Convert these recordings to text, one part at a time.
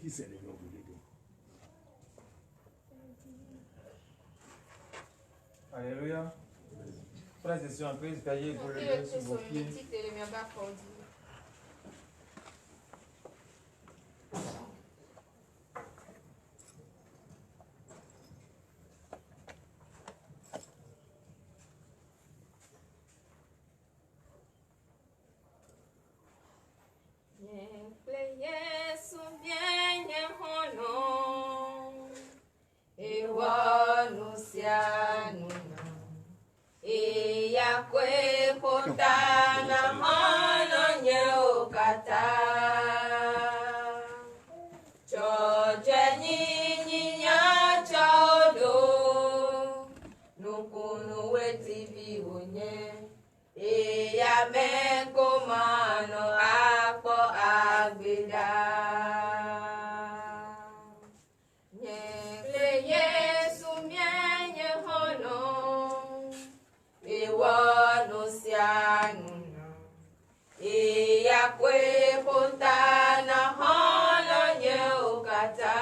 Qui c'est le nom pour l'aider? Alléluia. Frères et sœurs en Christ, veillez pour lever sur vos pieds. Yesu bien hono ewanusianuna eyakwe potana hono nyeokata choje nyinyi nyachodo nukunu wetivi onye eyamenkomano akpo agbeda nyekle Yesu mienye hono ewanusianuna eyakwe potana hono nyeokata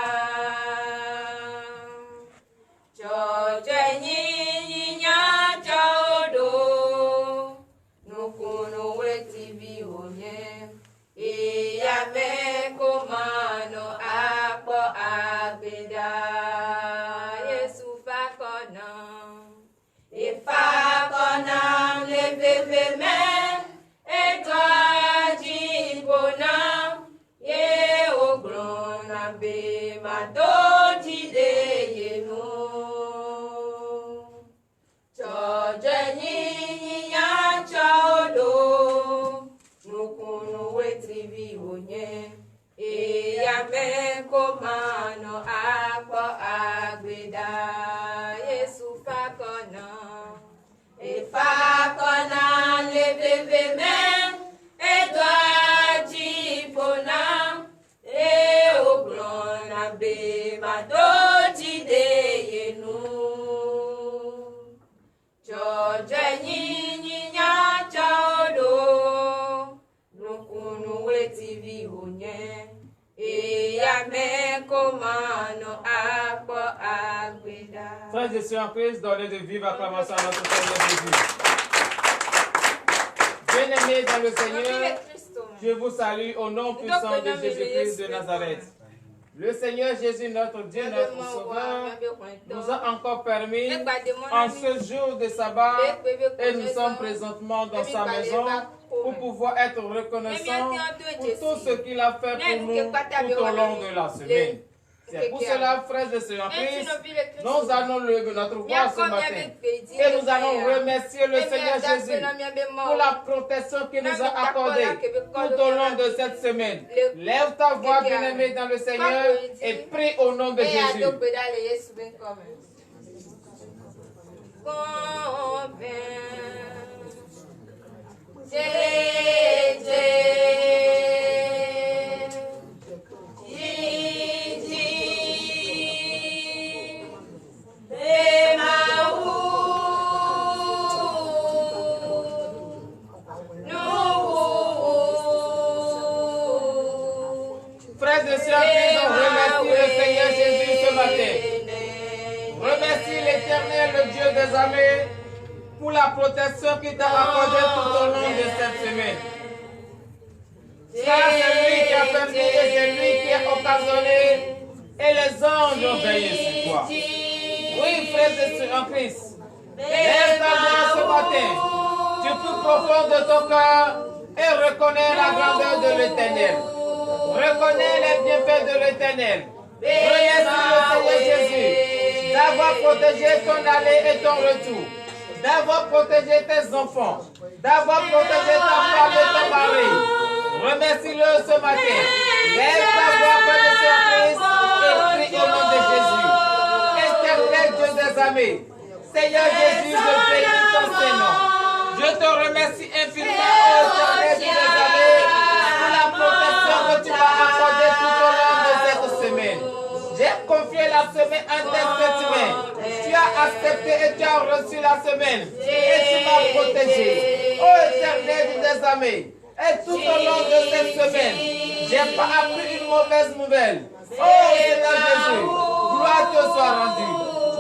choche nyinyi nyachodo nukunu wetivi onye eyamenkomano akpo agbeda Yesu fakona ifakona leveve men etwajibona ye oglona be madoji de yenu choje nyinyi nyachodo nukunu wetivi onye eyamenkomano akpo agbeda Yesu fakona ifakona leveve men etwajibona oglona be madoji de yenu choje nyinyi nyachodo nukunu wetivi onye eyamenkomano akpo agbeda. Frères et sœurs en Christ, donnez de vive acclamation à notre Seigneur Jésus. Bien-aimés dans le Seigneur, je vous salue au nom puissant de Jésus-Christ de Nazareth. Le Seigneur Jésus, notre Dieu, notre Sauveur, nous a encore permis, en ce jour de sabbat, et nous sommes présentement dans sa maison, pour pouvoir être reconnaissants pour tout ce qu'il a fait pour nous tout au long de la semaine. C'est pour cela, frères et sœurs en Christ, nous allons lever notre voix ce matin et nous allons remercier le Seigneur Jésus pour la protection qu'il nous a accordée tout au long de cette semaine. Lève ta voix, bien-aimé dans le Seigneur, et prie au nom de Jésus. Frères et sœurs, nous remercions le Seigneur Jésus ce matin. Remercie l'Éternel, le Dieu des armées, pour la protection qu'il t'a accordée tout au long de cette semaine. Ça, c'est lui qui a permis et c'est lui qui a occasionné et les anges ont veillé sur toi. Oui, frères et sœurs en Christ, lève ta voix ce matin du plus profond de ton cœur et reconnais la grandeur de l'Éternel. Reconnais les bienfaits de l'Éternel. Remercie le Seigneur Jésus d'avoir protégé ton aller et ton retour, d'avoir protégé tes enfants, d'avoir protégé ta femme et ton mari. Remercie-le ce matin. Lève ta voix, frère de Christ, et prie au nom de Jésus. Éternel Dieu des armées, Seigneur Jésus, je bénis ton Seigneur. Je te remercie infiniment, ô Éternel Dieu des armées, pour la protection que tu m'as accordée tout au long de cette semaine. J'ai confié la semaine à tes mains. Tu as accepté et tu as reçu la semaine. Et tu m'as protégé. Ô Éternel des armées, et tout au long de cette semaine, j'ai pas appris une mauvaise nouvelle. Oh Seigneur Jésus, gloire te soit rendue.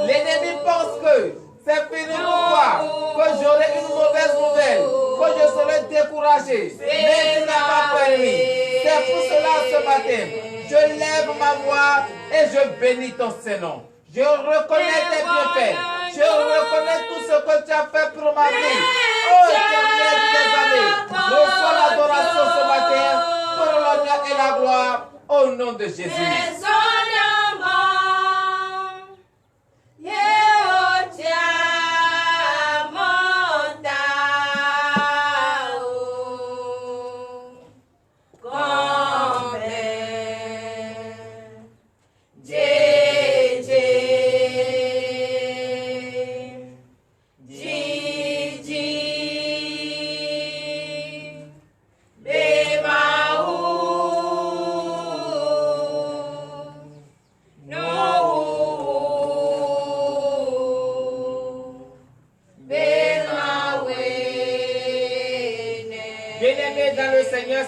L'ennemi pense que c'est fini pour moi, que j'aurai une mauvaise nouvelle, que je serai découragé. Mais tu n'as pas permis. C'est pour cela ce matin, je lève ma voix et je bénis ton Saint-Nom. Je reconnais tes bienfaits. Je reconnais tout ce que tu as fait pour ma vie. Oh Éternel des années, reçois l'adoration ce matin pour l'honneur et la gloire au nom de Jésus.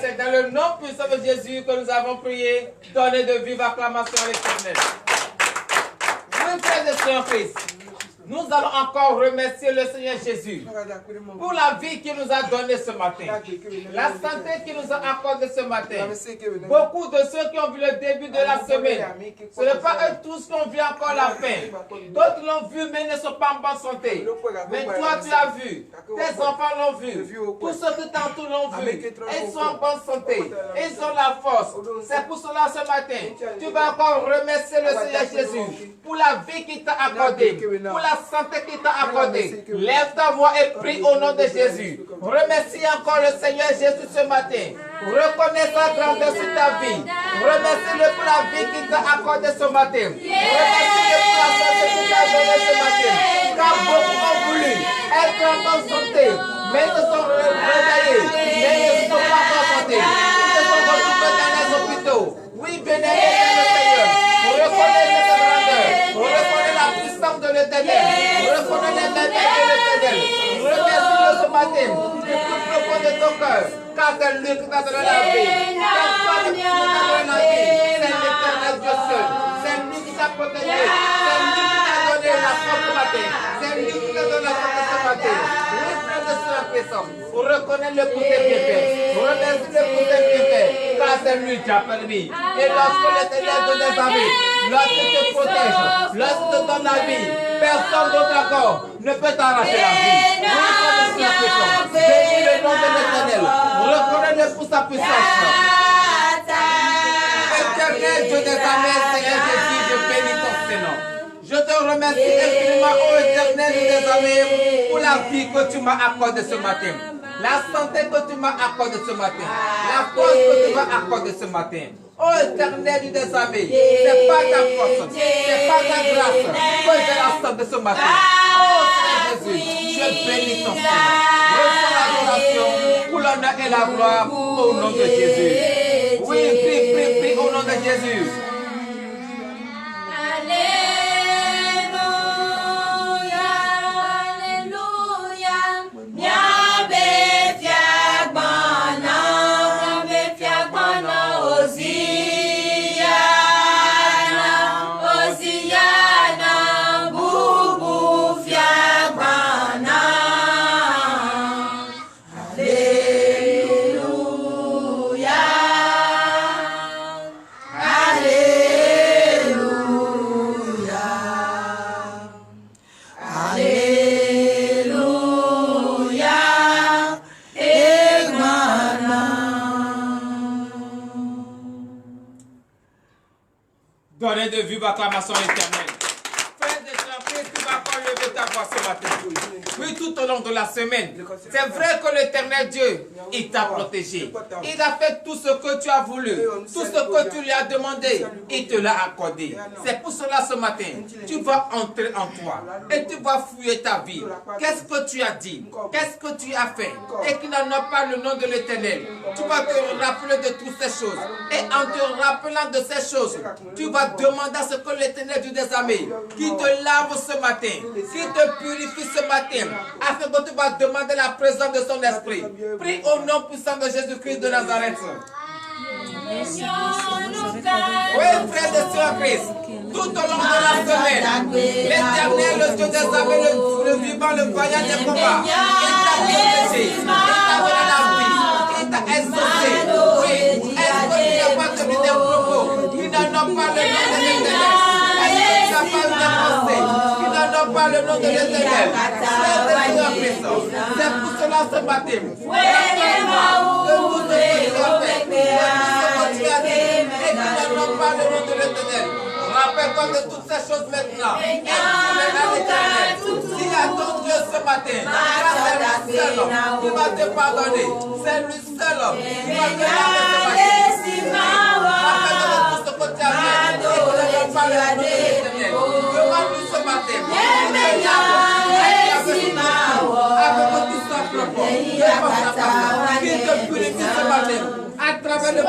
C'est dans le nom puissant de Jésus que nous avons prié. Donnez de vive acclamation à l'Éternel. Oui, frères et sœurs en Christ, nous allons encore remercier le Seigneur Jésus pour la vie qu'il nous a donnée ce matin, la santé qu'il nous a accordée ce matin. Beaucoup de ceux qui ont vu le début de la semaine, ce n'est pas eux tous qui ont vu encore la fin. D'autres l'ont vu mais ne sont pas en bonne santé. Mais toi tu as vu, tes enfants l'ont vu, tous ceux qui t'entourent l'ont vu. Ils sont en bonne santé, ils ont la force. C'est pour cela ce matin, tu vas encore remercier le Seigneur Jésus pour la vie qu'il t'a accordée, pour la santé qu'il t'a accordée. Lève ta voix et prie au nom de Jésus. Remercie encore le Seigneur Jésus ce matin. Reconnais sa grandeur sur ta vie. Remercie-le pour la vie qu'il t'a accordée ce matin. Remercie-le pour la santé qu'il t'a donnée ce matin. Car beaucoup ont voulu être en bonne santé, mais ils se sont réveillés, mais ils ne sont pas en bonne santé. Ils se sont retrouvés dans les hôpitaux. Oui, bénéfice le Seigneur. Reconnais cette grandeur. Reconnais la puissance de l'Éternel. Reconnais les merveilles de l'Éternel. Remercie-le ce matin du plus profond de ton cœur. Car c'est lui qui t'a donné la vie. Personne qui t'a donné la vie. C'est l'Éternel Dieu seul. C'est lui qui t'a protégé. C'est lui qui t'a donné la force ce matin. C'est lui qui t'a donné la force ce matin. Oui, frère de ceux puissants, reconnais-le pour tes bienfaits. Remercie-le pour tes bienfaits. Car c'est lui qui a permis. Et lorsque l'Éternel te donne sa vie, lorsqu'il te protège, lorsqu'il te donne la vie, personne d'autre encore ne peut t'arracher la vie. Oui, frère de ceux puissants, bénis le nom de l'Éternel. Reconnais-le pour sa puissance. Éternel Dieu des armées, Seigneur Jésus, je bénis ton Saint-Nom. Je te remercie infiniment, ô Éternel des armées, pour la vie que tu m'as accordée ce matin, la santé que tu m'as accordée ce matin, la force que tu m'as accordée ce matin. Ô Éternel des armées, c'est pas ta force, c'est pas ta grâce que j'ai la santé ce matin. Oh Seigneur Jésus, je bénis ton Saint-Nom. Reçois l'adoration pour l'honneur et la gloire au nom de Jésus. Oui, prie au nom de Jésus. Donnez de vive acclamation éternelle. Frère de Christ, tu vas encore lever ta voix ce matin. Oui, tout au long de la semaine. C'est vrai que l'Éternel Dieu, il t'a protégé. Il a fait tout ce que tu as voulu. Tout ce que tu lui as demandé, il te l'a accordé. C'est pour cela ce matin, tu vas entrer en toi et tu vas fouiller ta vie. Qu'est-ce que tu as dit? Qu'est-ce que tu as fait? Et qui n'en a pas le nom de l'Éternel. Tu vas te rappeler de toutes ces choses. Et en te rappelant de ces choses, tu vas demander à ce que l'Éternel Dieu des armées, qui te lave ce matin, qui te purifie ce matin, afin que tu vas demander la présence de son esprit. Prie au nom puissant de Jésus-Christ de Nazareth. Oui, frère de sœurs en Christ, tout au long de la semaine, l'Éternel, le Dieu des armées, le vivant, le vaillant des combats, il t'a protégé, il t'a donné la vie, il t'a exaucé. Oui, est-ce que tu n'as pas tenu des propos qui n'ont pas le nom de l'Éternel? Est-ce que tu n'as pas eu des pensées qui n'ont pas le nom de l'Éternel? C'est pour cela ce baptême. Rappelle-toi de toutes ces choses maintenant. Si à ton Dieu ce matin, c'est lui seul homme qui va te pardonner. C'est lui seul homme qui va te pardonner ce matin. Rappelle-toi de tout ce que tu as fait et tu ne pas le nom de l'Éternel. Demande-lui ce matin. Avec tout simplement, qu'il te purifie ce matin. À travers le sang,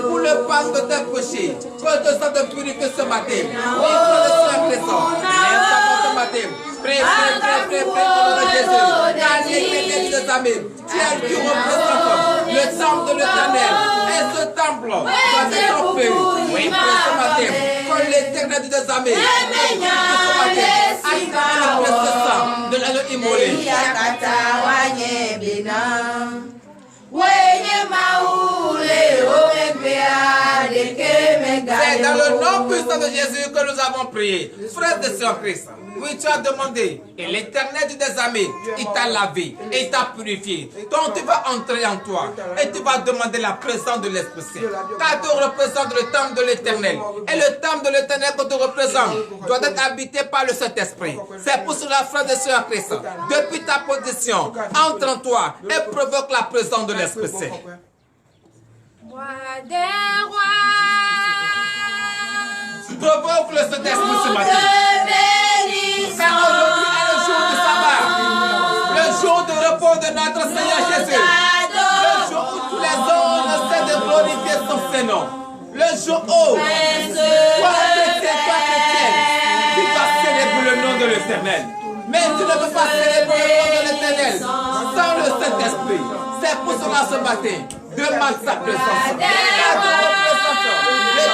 pour le pardon de tes péchés, que te sang de purifier ce matin. Il faut le sang présent. Ce matin. Prie, au nom de Jésus. Car l'Éternel des armées, tu es qui représente le temple de l'Éternel. Et ce temple doit être en feu. Oui, prie ce matin. Que l'Éternel des armées, ce matin, à travers le sang de l'agneau immolé. C'est dans le nom puissant de Jésus que nous avons prié. Frères et sœurs en Christ, oui, tu as demandé, et l'Éternel des armées, il t'a lavé, et il t'a purifié. Donc tu vas entrer en toi, et tu vas demander la présence de l'Esprit Saint. Car tu représentes le temple de l'Éternel. Et le temple de l'Éternel que tu représentes doit être habité par le Saint-Esprit. C'est pour cela, frères et sœurs en Christ, depuis ta position, entre en toi et provoque la présence de l'Esprit Saint. Roi des rois, provoque le Saint-Esprit ce matin. Car aujourd'hui est le jour du sabbat, le jour de repos de notre Seigneur Jésus, le jour où tous les hommes essaient de glorifier son Saint-Nom, le jour où toi chrétien, tu vas célébrer le nom de l'Éternel. Mais tu ne peux pas célébrer le nom de l'Éternel sans le Saint-Esprit. C'est pour cela ce matin, demande sa présence. Les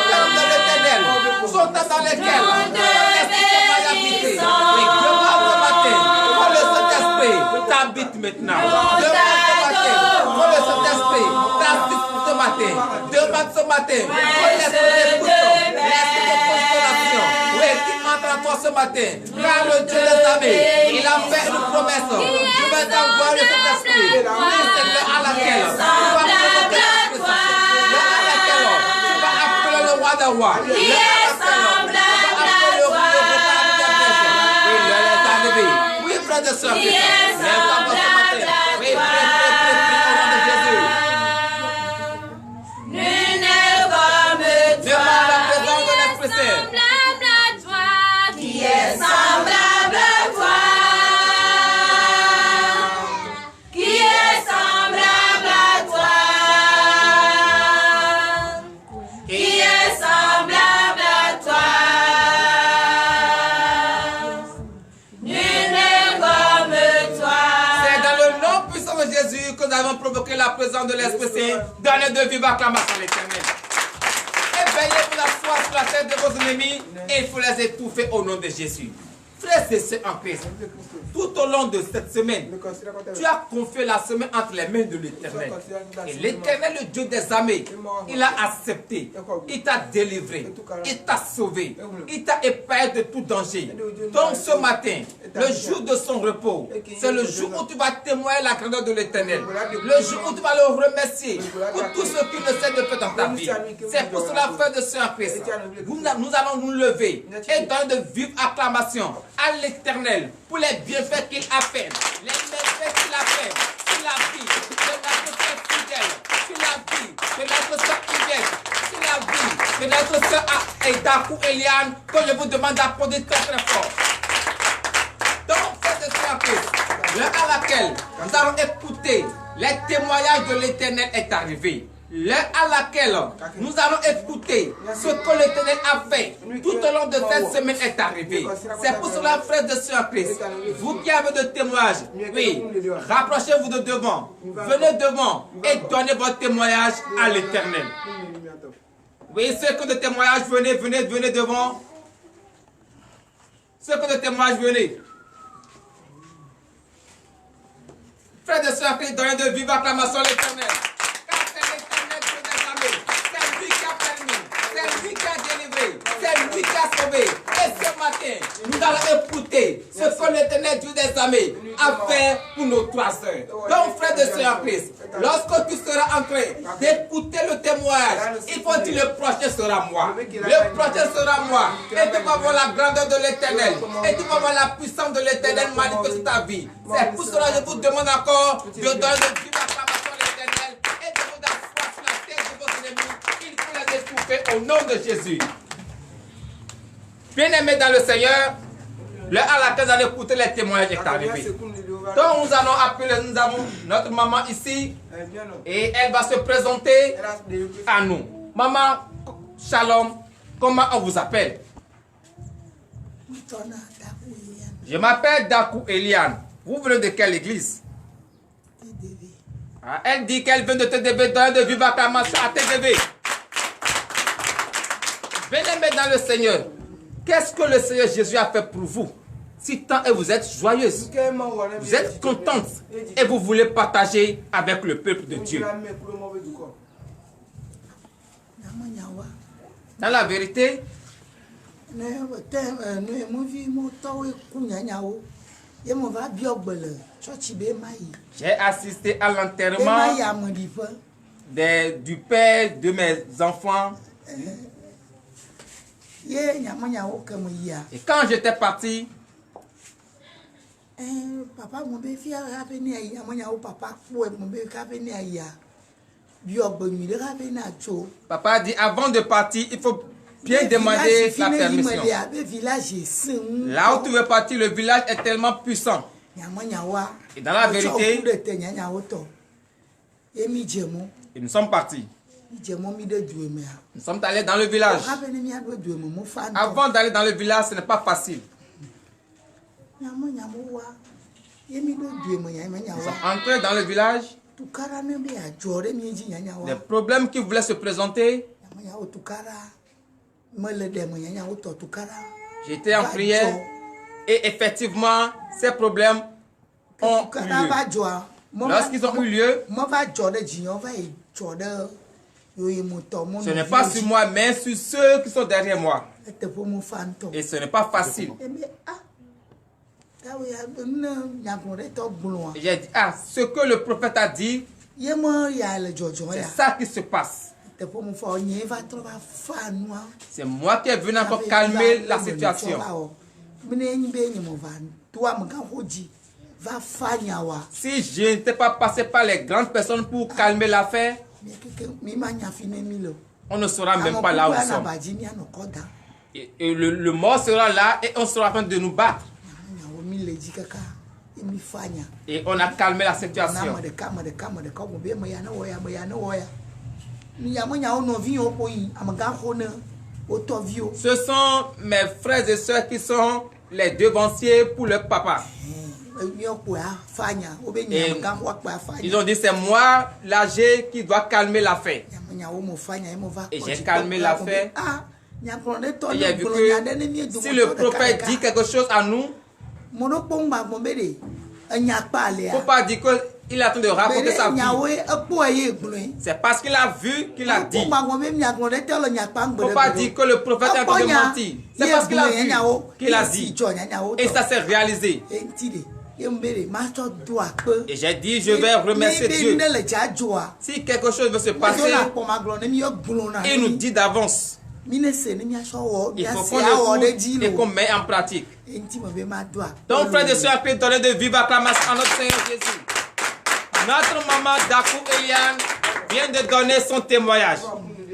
termes de l'Éternel sont dans lesquels l'Esprit va habiter. Et demande ce matin, que le Saint-Esprit t'habite maintenant. Demande ce matin, que le Saint-Esprit t'assiste ce matin. Demande ce matin, que l'Esprit d'écoute, l'Esprit de consolation, oui, qui entre en toi ce matin. Car le Dieu des armées, il a fait une promesse. Je vais t'envoyer le Saint-Esprit. Oui, c'est l'heure à laquelle tu vas provoquer la présence. L'heure à laquelle tu vas appeler le roi des rois. L'heure à laquelle tu vas appeler le roi des rois. Oui, l'heure est arrivée. Oui, frère de soeur, lève-toi ce matin. Oui, prie au nom de Jésus. Demande la présence de l'Esprit Saint. qui est semblable à toi, qui est semblable à toi, qui est semblable à toi. Nul n'est comme toi. C'est dans le nom puissant de Jésus que nous avons provoqué la présence de l'Esprit Saint. Donnez de vive acclamation à l'Éternel. Veillez pour la foi sur la tête de vos ennemis et il faut les étouffer au nom de Jésus. Frères et sœurs en Christ, tout au long de cette semaine, tu as confié la semaine entre les mains de l'Éternel. Et l'Éternel, le Dieu des armées, il a accepté, il t'a délivré, il t'a sauvé, il t'a épargné de tout danger. Donc ce matin, le jour de son repos, c'est le jour où tu vas témoigner la grandeur de l'Éternel. Le jour où tu vas le remercier pour tout ce qu'il essaie de faire dans ta vie. C'est pour cela, frères et sœurs en Christ, nous allons nous lever et donner de vives acclamations à l'Éternel pour les bienfaits qu'il a fait, les méfaits qu'il a fait sur la vie de notre sœur fidèle, sur la vie de notre sœur Yvette, sur la vie de notre sœur Dakou Eliane, que je vous demande d'applaudir très très fort. Donc, cette surprise, l'heure à laquelle nous allons écouter les témoignages de l'Éternel est arrivé. l'heure à laquelle nous allons écouter ce que l'Éternel a fait tout au long de cette semaine est arrivée. C'est pour cela, frères et sœurs en Christ, vous qui avez de témoignages, oui, rapprochez-vous de devant, venez devant et donnez votre témoignage à l'Éternel. Oui, ceux qui ont de témoignages, venez devant. Ceux qui ont de témoignages, venez. Frères et sœurs en Christ, donnez de vive acclamation à l'Éternel. C'est lui qui a permis, c'est lui qui a délivré, c'est lui qui a sauvé. Et ce matin, nous allons écouter ce que l'Éternel Dieu des armées a fait pour nos 3 sœurs. Donc, frères et sœurs en Christ, lorsque tu seras en train d'écouter le témoignage, il faut dire le prochain sera moi. Le prochain sera moi. Et tu vas voir la grandeur de l'Éternel. Et tu vas voir la puissance de l'Éternel manifester sur ta vie. C'est pour cela que je vous demande encore de donner de vive acclamation à l'Éternel et de vous asseoir sur la tête de votre ennemi. Il faut les étouffer au nom de Jésus. Bien-aimés dans le Seigneur, l'heure à laquelle nous allons écouter les témoignages est arrivée. Donc nous allons appeler, nous avons notre maman ici et elle va se présenter à nous. Maman, shalom, comment on vous appelle? Je m'appelle Dakou Eliane. Vous venez de quelle église? Ah, elle dit qu'elle vient de TDV, de vivre acclamation à TDV. Bien-aimés dans le Seigneur, qu'est-ce que le Seigneur Jésus a fait pour vous? Si tant et vous êtes joyeuse, vous êtes contente et vous voulez partager avec le peuple de Dieu. Dans la vérité, j'ai assisté à l'enterrement du père de mes enfants. Et quand j'étais parti, papa a dit avant de partir, il faut bien demander la permission. Là où tu veux partir, le village est tellement puissant. Et dans la vérité, et nous sommes partis. Nous sommes allés dans le village. Avant d'aller dans le village, ce n'est pas facile. Nous sommes entrés dans le village. Des problèmes qui voulaient se présenter. J'étais en prière et effectivement, ces problèmes ont eu lieu. Lorsqu'ils ont eu lieu, ce n'est pas sur moi, mais sur ceux qui sont derrière moi. Et ce n'est pas facile. Et j'ai dit, ah, ce que le prophète a dit, c'est ça qui se passe. C'est moi qui est venu encore calmer la situation. Si je n'étais pas passé par les grandes personnes pour calmer l'affaire, on ne sera même pas là où nous sommes. Et le mort sera là et on sera en train de nous battre. Et on a calmé la situation. Ce sont mes frères et sœurs qui sont les devanciers pour leur papa. Et ils ont dit c'est moi l'âgé qui doit calmer l'affaire. Et j'ai calmé l'affaire. Et j'ai vu que si le prophète dit quelque chose à nous, il ne faut pas dire qu'il est en train de raconter sa vie. C'est parce qu'il a vu qu'il a dit. Il ne faut pas dire que le prophète est en train de mentir. C'est parce qu'il a vu qu'il a dit. Et ça s'est réalisé. Et j'ai dit, je vais remercier Dieu. Si quelque chose veut se passer, il nous dit d'avance. Il faut qu'on écoute et qu'on met en pratique. Donc, frères et sœurs, donnez de vive acclamation à notre Seigneur Jésus. Notre maman Dakou Eliane vient de donner son témoignage.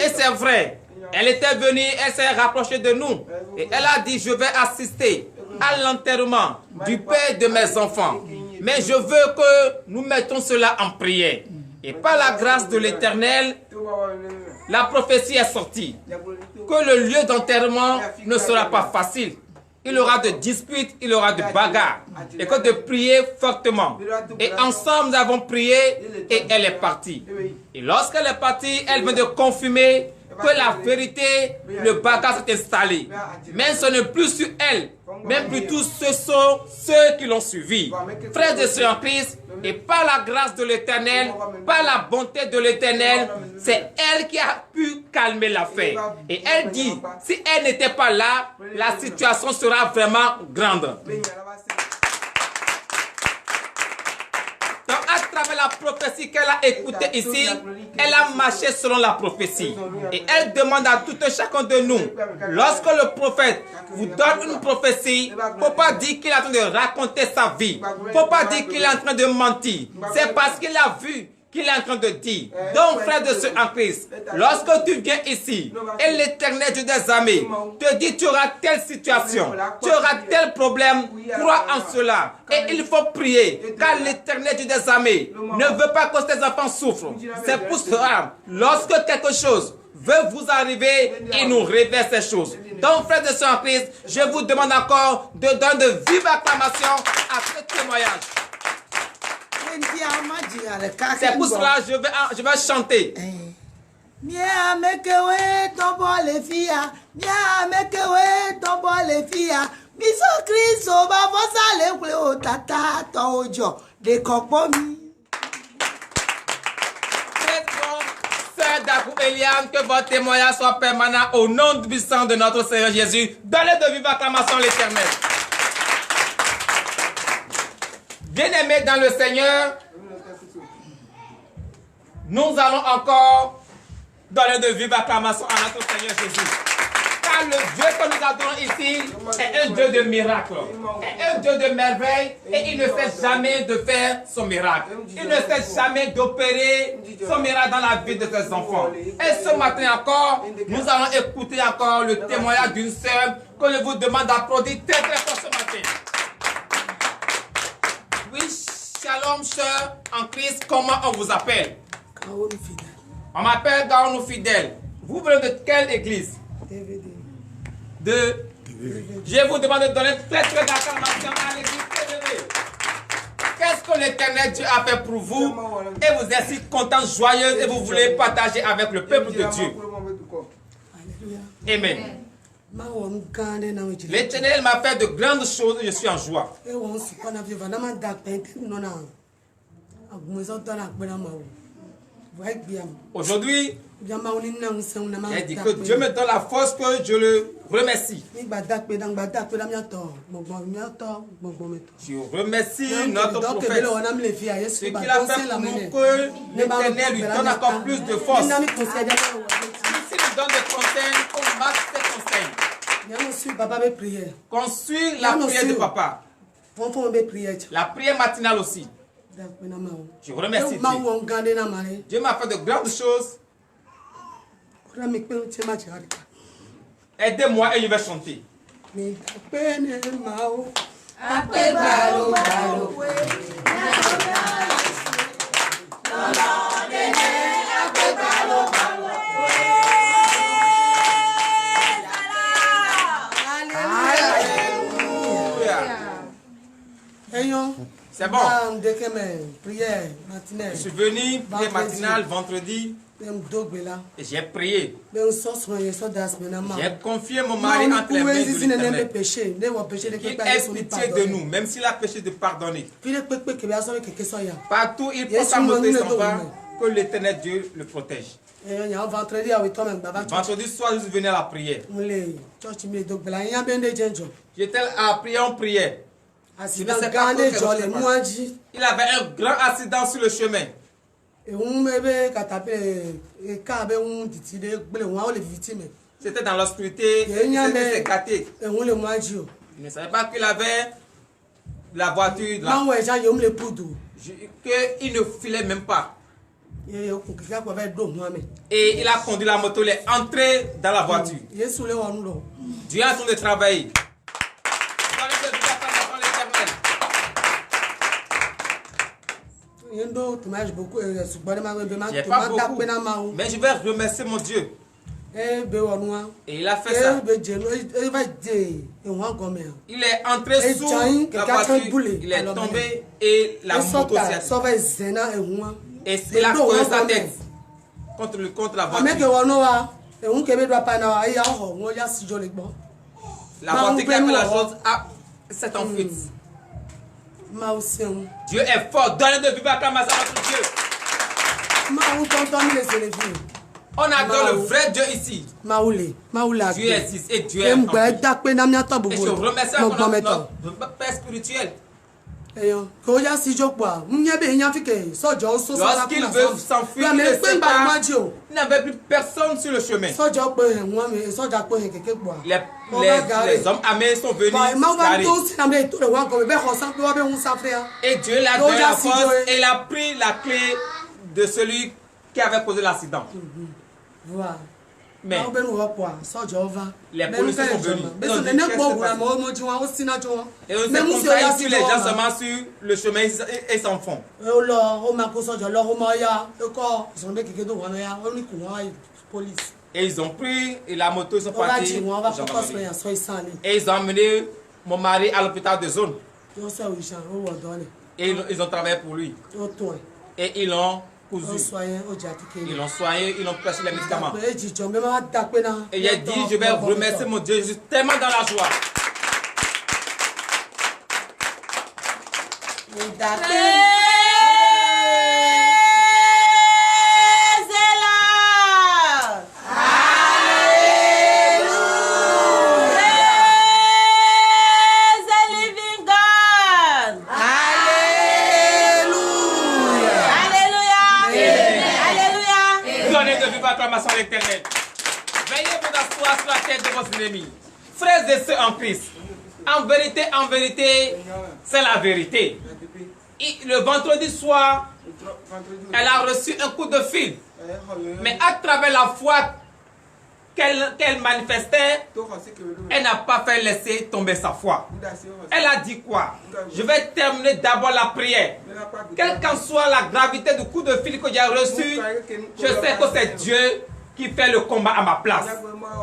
Et c'est vrai, elle était venue, elle s'est rapprochée de nous. Et elle a dit, je vais assister à l'enterrement du père de mes enfants. Mais je veux que nous mettons cela en prière. Et par la grâce de l'Éternel, la prophétie est sortie que le lieu d'enterrement ne sera pas facile. Il y aura de disputes, il y aura de bagarres. Et que de prier fortement. Et ensemble, nous avons prié et elle est partie. Et lorsqu'elle est partie, elle vient de confirmer que la vérité, le bagarre s'est installé. Mais ce n'est plus sur elle, mais plutôt ce sont ceux qui l'ont suivi. Frères et sœurs en Christ, et par la grâce de l'Éternel, par la bonté de l'Éternel, c'est elle qui a pu calmer l'affaire. Et elle dit, si elle n'était pas là, la situation sera vraiment grande. Donc, à travers la prophétie qu'elle a écoutée ici, elle a marché selon la prophétie. Et elle demande à tout un chacun de nous, lorsque le prophète vous donne une prophétie, il ne faut pas dire qu'il est en train de raconter sa vie. Il ne faut pas dire qu'il est en train de mentir. C'est parce qu'il a vu qu'il est en train de dire. Donc, frère de ceux en Christ, lorsque tu viens ici, et l'Éternel Dieu des armées te dit tu auras telle situation, tu auras tel problème, crois en cela. Et il faut prier, car l'Éternel Dieu des armées ne veut pas que tes enfants souffrent. C'est pour cela, lorsque quelque chose veut vous arriver, il nous révèle ces choses. Donc, frère de ceux en Christ, je vous demande encore de donner de vives acclamations à ce témoignage. C'est pour cela que je vais chanter. Mia mekewe tombo le fia, mia mekewe tombo le fia. Miso Kristo ba fosa le kule o tata to ojo de kopo mi. Sœur Dakou Eliane, que votre témoignage soit permanent au nom puissant de notre Seigneur Jésus. Donnez de vives acclamations à l'Éternel. Bien-aimés dans le Seigneur, nous allons encore donner de vives acclamations à notre Seigneur Jésus. Car le Dieu que nous adorons ici est un Dieu de miracles, est un Dieu de merveilles, et il ne cesse jamais de faire son miracle. Il ne cesse jamais d'opérer son miracle dans la vie de ses enfants. Et ce matin encore, nous allons écouter encore le témoignage d'une sœur que je vous demande d'applaudir très très fort ce matin. Oui, shalom, sœur en Christ, comment on vous appelle? On m'appelle Gaonou Fidèle. Vous venez de quelle église? Je vous demande de donner très très d'acclamation à l'église TVV. Qu'est-ce que l'Éternel Dieu a fait pour vous? Et vous êtes si content, joyeux, et vous voulez partager avec le peuple de Dieu. Amen. L'Éternel m'a fait de grandes choses et je suis en joie. Aujourd'hui, il dit que Dieu me donne la force, que je le remercie. Je remercie notre prophète. Ce qu'il a fait pour nous, que l'Éternel lui donne encore plus de force. S'il nous donne des conseils, on marche ses conseils. Qu'on suit la prière de papa. La prière matinale aussi. Je remercie Dieu. Dieu m'a fait de grandes choses. Aidez-moi et je vais chanter. C'est bon. Je suis venu prier matinale vendredi et j'ai prié. J'ai confié mon mari entre les mains de l'Éternel. Il ait pitié de nous, même s'il a péché, de pardonner. Partout il porte à monter son pas, que l'Éternel Dieu le protège. Vendredi soir, je suis venu à la prière. J'étais à prier en prière. Il avait un grand accident sur le chemin. C'était dans l'obscurité, il s'est gâté. Il ne savait pas qu'il avait la voiture là. Qu'il ne filait même pas. Et il a conduit la moto, il est entré dans la voiture. Dieu est en train de travailler. J'ai pas beaucoup, mais je vais remercier mon Dieu. Et il a fait ça. Il est entré sous la voiture, il est tombé et la moto s'est et il a collé sa tête contre la voiture. La voiture qui a fait la chose s'est en fuite. Dieu est fort. Donnez de vive acclamation à notre Dieu. On adore le vrai Dieu ici. Dieu existe et Dieu est en vie. Et je remercie encore notre Père spirituel. Lorsqu'il veut s'enfuir, il n'avait plus personne sur le chemin. Les hommes armés sont venus. Et Dieu l'a donné la force et il a pris la clé de celui qui avait causé l'accident. Mais les policiers sont venus. Ils ont dit, et on s'est conseillé sur les gens seulement sur le chemin et s'en font. Et ils ont pris la moto, ils sont partis. Et ils ont emmené mon mari à l'hôpital de zone. Et ils ont travaillé pour lui. Et ils l'ont cousu. Ils l'ont soigné, ils l'ont placé les médicaments. Et il a dit, je vais remercier mon Dieu, je suis tellement dans la joie. L'Éternel. Veillez vous asseoir sur la tête de vos ennemis. Frères et sœurs en Christ, en vérité, c'est la vérité. Et le vendredi soir, elle a reçu un coup de fil. Mais à travers la foi qu'elle manifestait, elle n'a pas fait laisser tomber sa foi. Elle a dit quoi? Je vais terminer d'abord la prière. Quelle qu'en soit la gravité du coup de fil que j'ai reçu, je sais que c'est Dieu qui fait le combat à ma place.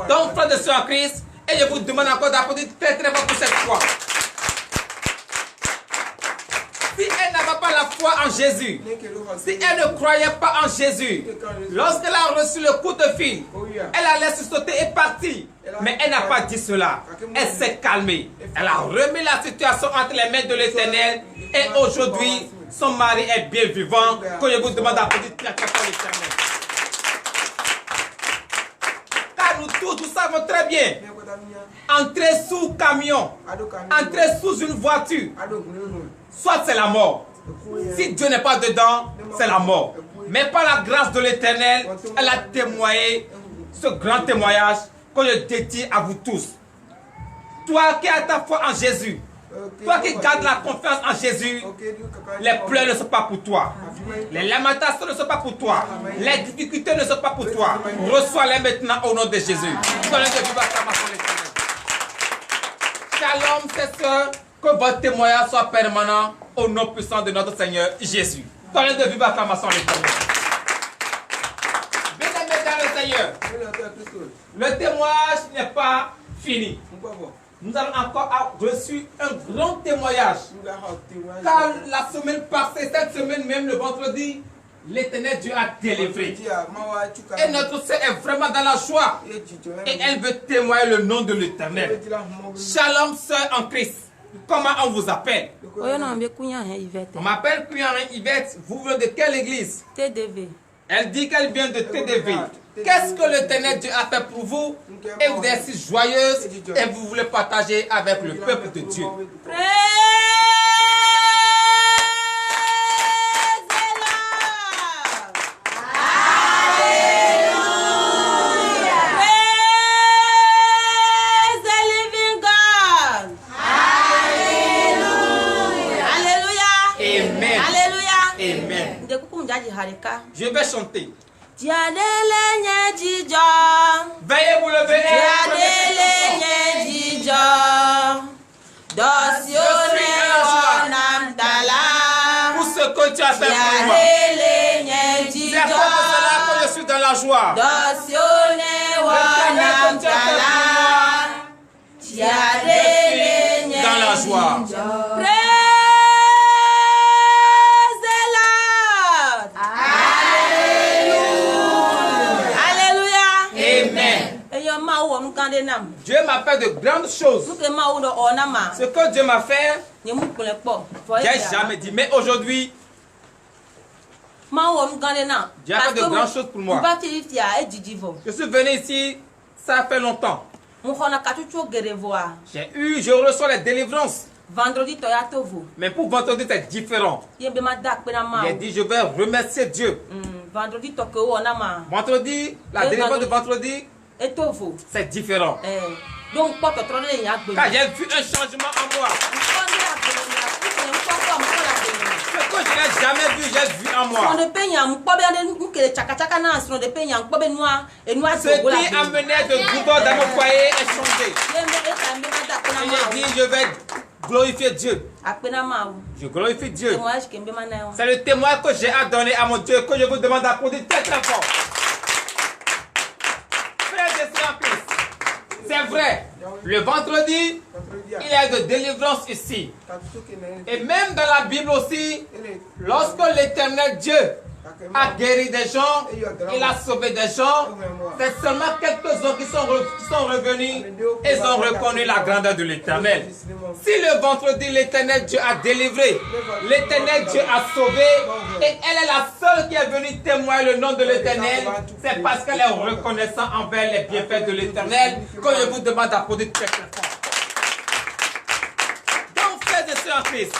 Donc, frères et sœurs en Christ, et je vous demande encore d'applaudir très très fort pour cette foi. Si elle n'avait pas la foi en Jésus, si elle ne croyait pas en Jésus, lorsqu'elle a reçu le coup de fil, elle a laissé sauter et partir. Mais elle n'a pas dit cela. Elle s'est calmée. Elle a remis la situation entre les mains de l'Éternel. Et aujourd'hui, son mari est bien vivant. Que je vous demande d'applaudir très très fort l'Éternel. Car nous tous, nous savons très bien. Entrer sous camion, entrer sous une voiture, soit c'est la mort. Si Dieu n'est pas dedans, c'est la mort. Mais par la grâce de l'Éternel, elle a témoigné ce grand témoignage que je dédie à vous tous. Toi qui as ta foi en Jésus, toi qui gardes la confiance en Jésus, les pleurs ne sont pas pour toi. Les lamentations ne sont pas pour toi. Les difficultés ne sont pas pour toi. Reçois-les maintenant au nom de Jésus. Shalom, c'est sœurs, que votre témoignage soit permanent au nom puissant de notre Seigneur Jésus. Donnez de vive acclamation à l'Éternel. Bien-aimés dans le Seigneur, le témoignage n'est pas fini. Nous avons encore reçu un grand témoignage. Car la semaine passée, cette semaine même, le vendredi, l'Éternel Dieu a délivré. Et notre sœur est vraiment dans la joie. Et elle veut témoigner le nom de l'Éternel. Shalom, sœur en Christ. Comment on vous appelle? On m'appelle Kuyarin Yvette. Vous venez de quelle église? TDV. Elle dit qu'elle vient de TDV. Qu'est-ce que l'Éternel Dieu a fait pour vous? Et vous êtes si joyeuse et vous voulez partager avec le peuple de Dieu. Je vais chanter. Veuillez vous lever. Pour ceux ce que tu as fait pour moi. C'est à cause de cela que je suis dans la joie. Je suis dans la joie. Praise the Lord. Alléluia. Amen. Dieu m'a fait de grandes choses. Ce que Dieu m'a fait, j'ai jamais dit. Mais aujourd'hui, Dieu a fait de grandes choses pour moi. Je suis venu ici, ça fait longtemps. Je reçois les délivrances. Mais pour vendredi, c'est différent. J'ai dit, je vais remercier Dieu. Vendredi, la délivrance de vendredi, c'est différent. Car j'ai vu un changement en moi. Ce que je n'ai jamais vu, j'ai vu en moi. Ce qui amenait de douleur dans mon foyer est changé. Et j'ai dit, je vais glorifier Dieu. Je glorifie Dieu. C'est le témoin que j'ai à donner à mon Dieu, que je vous demande d'applaudir très très fort. Frères et sœurs en Christ, c'est vrai, le vendredi, il y a de délivrance ici. Et même dans la Bible aussi, lorsque l'Éternel Dieu a guéri des gens, il a sauvé des gens, c'est seulement quelques-uns qui sont revenus et ils ont reconnu la grandeur de l'Éternel. Si le vendredi l'Éternel Dieu a délivré, l'Éternel Dieu a sauvé, et elle est la seule qui est venue témoigner le nom de l'Éternel, c'est parce qu'elle est reconnaissante envers les bienfaits de l'Éternel que je vous demande d'applaudir très fort. Donc, frères et sœurs en Christ,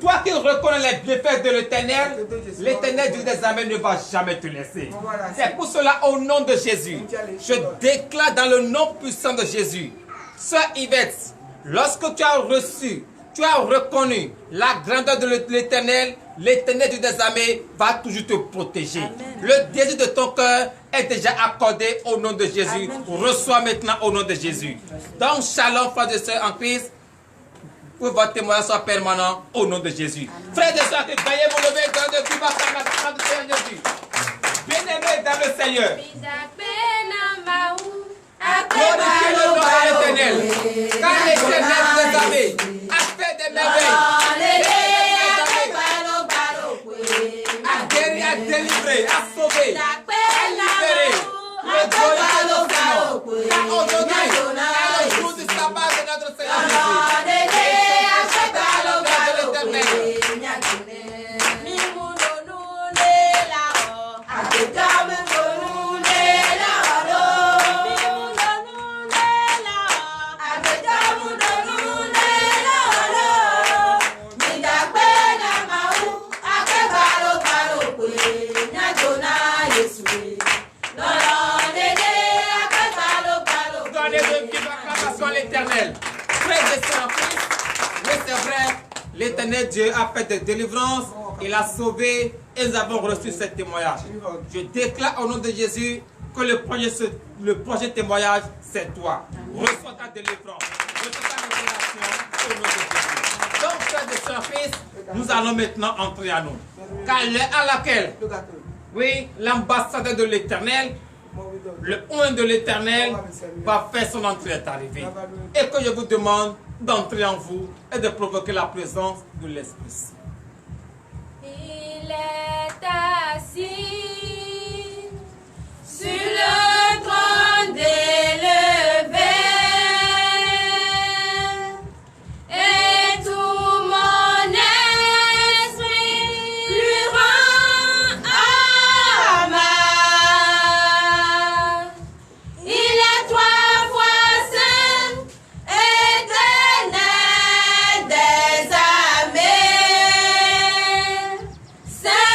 toi qui reconnais les bienfaits de l'Éternel, l'Éternel Dieu des armées ne va jamais te laisser. C'est pour cela, au nom de Jésus, je déclare dans le nom puissant de Jésus, Sœur Yvette, lorsque tu as reçu, tu as reconnu la grandeur de l'Éternel, l'Éternel Dieu des armées va toujours te protéger. Amen. Le désir de ton cœur est déjà accordé au nom de Jésus. Amen. Reçois maintenant au nom de Jésus. Donc, shalom, frères et sœurs en Christ. Que votre témoignage soit permanent au nom de Jésus. Frères et sœurs, veuillez vous lever dans le plus bas de Seigneur Jésus. Bien-aimés dans le Seigneur. Glorifiez le nom de l'Éternel. Car l'Éternel des armées a fait des merveilles. A guéri, a délivré, a sauvé, a libéré. Le glorifiez le Seigneur. Car aujourd'hui est le jour du sabbat de notre Seigneur Jésus. L'Éternel Dieu a fait des délivrances, il a sauvé et nous avons reçu ce témoignage. Je déclare au nom de Jésus que le prochain témoignage, c'est toi. Reçois ta délivrance, reçois ta révélation au nom de Jésus. Donc, frères et sœurs, nous allons maintenant entrer à nous. Car l'heure à laquelle, oui, l'ambassadeur de l'Éternel, le oint de l'Éternel va faire son entrée est arrivée. Et que je vous demande d'entrer en vous et de provoquer la présence de l'Esprit Saint. Il est assis sur le trône élevé et tout mon esprit lui rend hommage. Il est trois fois saint, éternel des armées. Saint,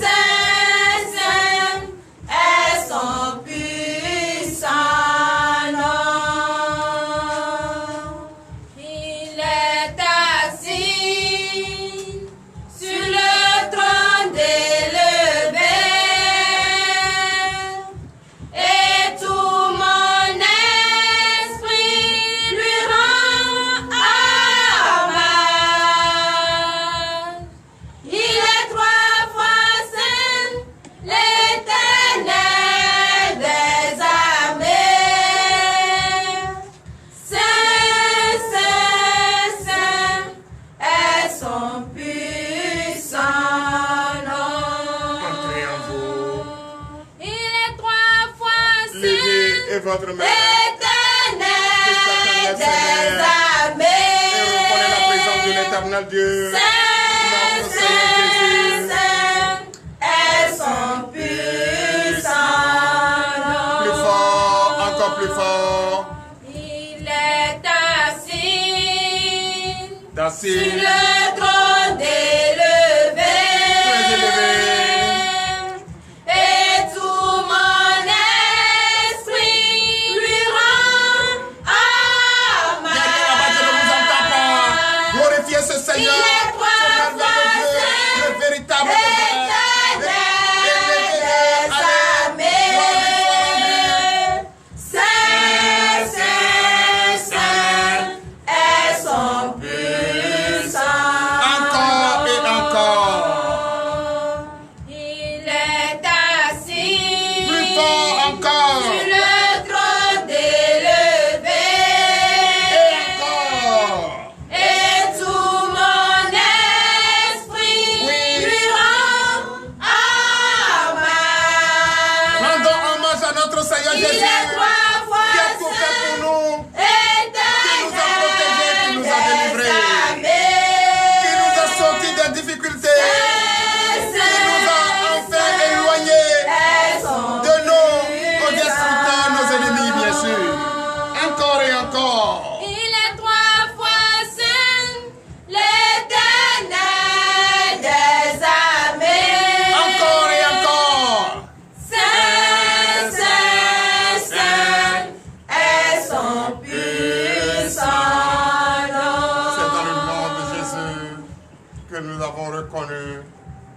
Saint, Levez votre main. Éternel des armées. Et reconnais la présence de l'éternel Dieu. Notre Seigneur Jésus. Elles sont puissantes. Plus fort, encore plus fort. Il est assis sur D'assez le trône élevé. très élevé. Et tout mon esprit lui rend hommage. Là-bas, je ne vous entends pas. Glorifiez ce Seigneur. Il est Ce merveilleux Dieu, le véritable Dieu.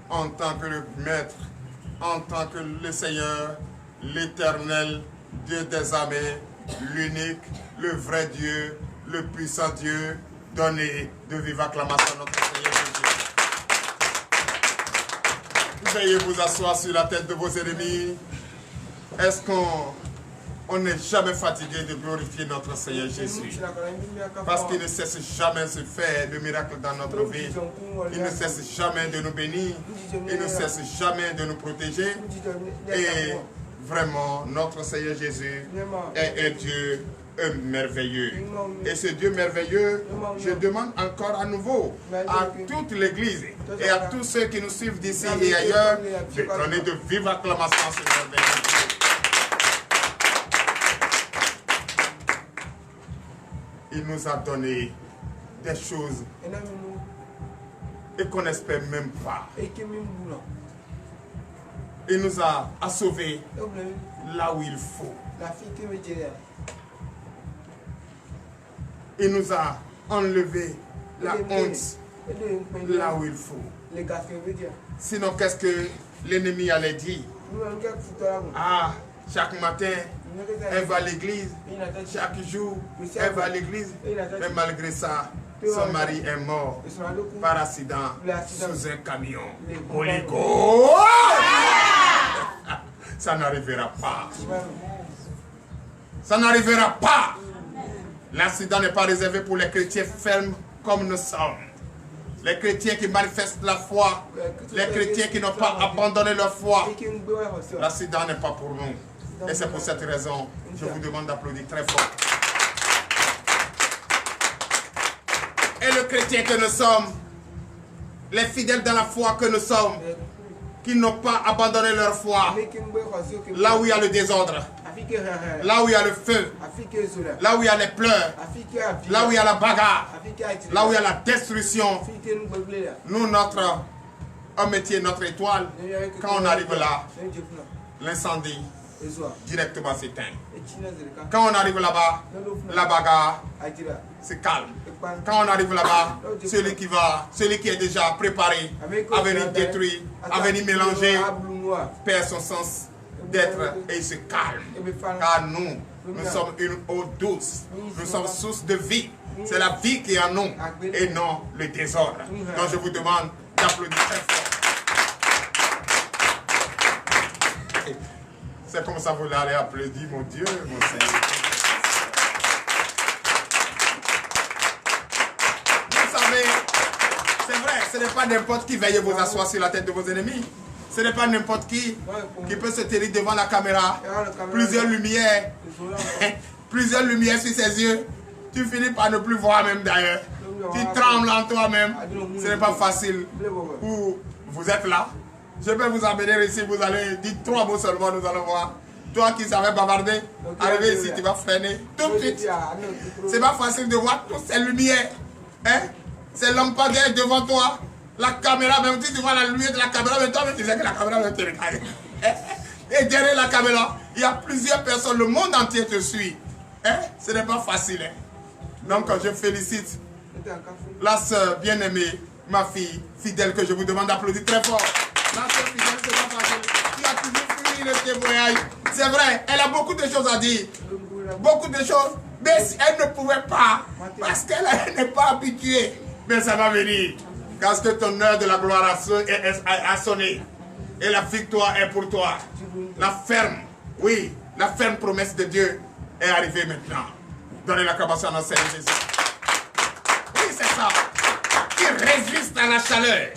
En tant que le Maître, en tant que le Seigneur, l'Éternel, Dieu des armées, l'unique, le vrai Dieu, le puissant Dieu, donnez de vive acclamation à notre Seigneur Jésus. Veuillez vous asseoir sur la tête de vos ennemis. Est-ce qu'on n'est jamais fatigué de glorifier notre Seigneur Jésus? Parce qu'il ne cesse jamais de faire de miracles dans notre vie. Il ne cesse jamais de nous bénir. Il ne cesse jamais de nous protéger. Et vraiment, notre Seigneur Jésus est un Dieu merveilleux. Et ce Dieu merveilleux, je demande encore à nouveau à toute l'Église et à tous ceux qui nous suivent d'ici et ailleurs de donner de vives acclamations à ce merveilleux Dieu. Il nous a donné des choses et qu'on n'espère même pas. Il nous a sauvés là où il faut. Il nous a enlevé la honte là où il faut. Sinon, qu'est-ce que l'ennemi allait dire? Ah, chaque matin, elle va à l'église, chaque jour, elle va à l'église, mais malgré ça, son mari est mort par accident sous un camion. Holy Ghost! Ça n'arrivera pas. Ça n'arrivera pas. L'accident n'est pas réservé pour les chrétiens fermes comme nous sommes. Les chrétiens qui manifestent la foi, les chrétiens qui n'ont pas abandonné leur foi. L'accident n'est pas pour nous. Et c'est pour cette raison, je vous demande d'applaudir très fort. Et le chrétien que nous sommes, les fidèles dans la foi que nous sommes, qui n'ont pas abandonné leur foi, là où il y a le désordre, là où il y a le feu, là où il y a les pleurs, là où il y a la bagarre, là où il y a la destruction, nous, notre métier, notre étoile, quand on arrive là, l'incendie directement s'éteint. Quand on arrive là-bas, la bagarre, c'est calme. Quand on arrive là-bas, celui qui est déjà préparé à venir détruire, à venir mélanger, perd son sens d'être et il se calme. Car nous sommes une eau douce. Nous sommes source de vie. C'est la vie qui est en nous et non le désordre. Donc je vous demande d'applaudir très fort. C'est comme ça que vous l'allez applaudir, mon Dieu, mon Seigneur. Vous savez, c'est vrai, ce n'est pas n'importe qui veille vous asseoir sur la tête de vos ennemis. Ce n'est pas n'importe qui peut se tenir devant la caméra. Plusieurs lumières. Plusieurs lumières sur ses yeux. Tu finis par ne plus voir même d'ailleurs. Tu trembles en toi-même. Ce n'est pas facile. Vous êtes là. Je peux vous amener ici. Vous allez dire 3 mots seulement. Nous allons voir. Toi qui savais bavarder, arriver ici, tu vas freiner tout de suite. C'est pas facile de voir toutes ces lumières. Hein? Ces lampadaires devant toi. La caméra, même si tu vois la lumière de la caméra, mais toi, tu sais que la caméra va te regarder. Et derrière la caméra, il y a plusieurs personnes. Le monde entier te suit. Hein? Ce n'est pas facile. Hein? Donc, je félicite la sœur bien-aimée, ma fille fidèle, que je vous demande d'applaudir très fort. La sœur fidèle, c'est pas facile. Tu as toujours fini le témoignage. C'est vrai, elle a beaucoup de choses à dire. Beaucoup de choses. Mais elle ne pouvait pas. Parce qu'elle n'est pas habituée. Mais ça va venir. Parce que ton heure de la gloire a sonné. Et la victoire est pour toi. La ferme, oui, la ferme promesse de Dieu est arrivée maintenant. Donnez l'acclamation à notre Seigneur Jésus. Oui, c'est ça. Qui résiste à la chaleur.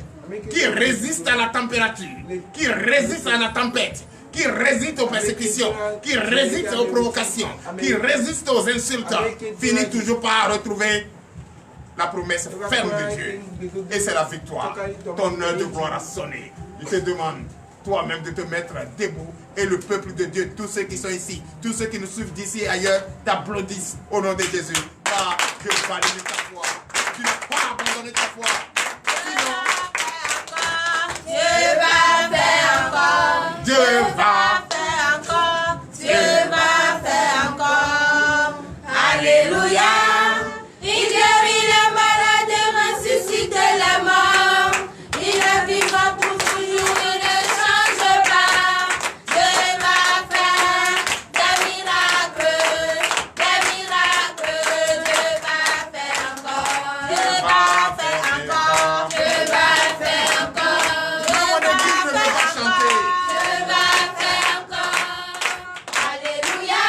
Qui résiste à la température. Qui résiste à la tempête. Qui résiste aux persécutions, qui résiste aux provocations, qui résiste aux insultes, finit toujours par retrouver la promesse ferme de Dieu. Et c'est la victoire. Ton heure de gloire a sonné. Je te demande toi-même de te mettre debout. Et le peuple de Dieu, tous ceux qui sont ici, tous ceux qui nous suivent d'ici et ailleurs, t'applaudissent au nom de Jésus. Car Dieu valide ta foi. Tu n'as pas abandonné ta foi. Dieu va faire encore. Dieu va faire encore. Dieu va faire encore. Alléluia. Il guérit les malades, ressuscite les morts. Il est vivant pour toujours, il ne change pas. Dieu va faire des miracles, des miracles. Dieu va faire encore. Dieu va faire encore. Dieu va faire encore. Dieu va faire encore. Dieu va faire encore. Alléluia.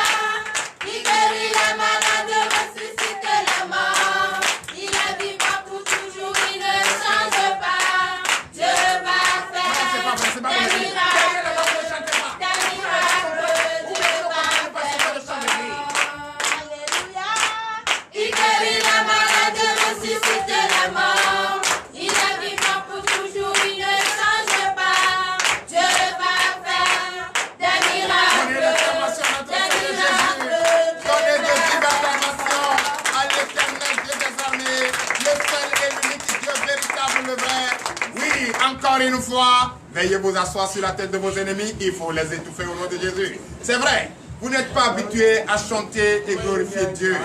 Il guérit les malades, ressuscite les morts. Il est vivant pour toujours, il ne change pas. Dieu va faire des miracles, des miracles. Dieu va faire encore. Alléluia. Il guérit les malades, ressuscite les morts. Il est vivant pour toujours, il ne change pas. Dieu va faire des miracles, des miracles. Donnez de vives acclamations à l'éternel Dieu des armées, le seul et l'unique Dieu véritable, le vrai. Oui, encore une fois, veuillez vous asseoir sur la tête de vos ennemis, il faut les étouffer au nom de Jésus. C'est vrai, vous n'êtes pas habitué à chanter et glorifier Dieu.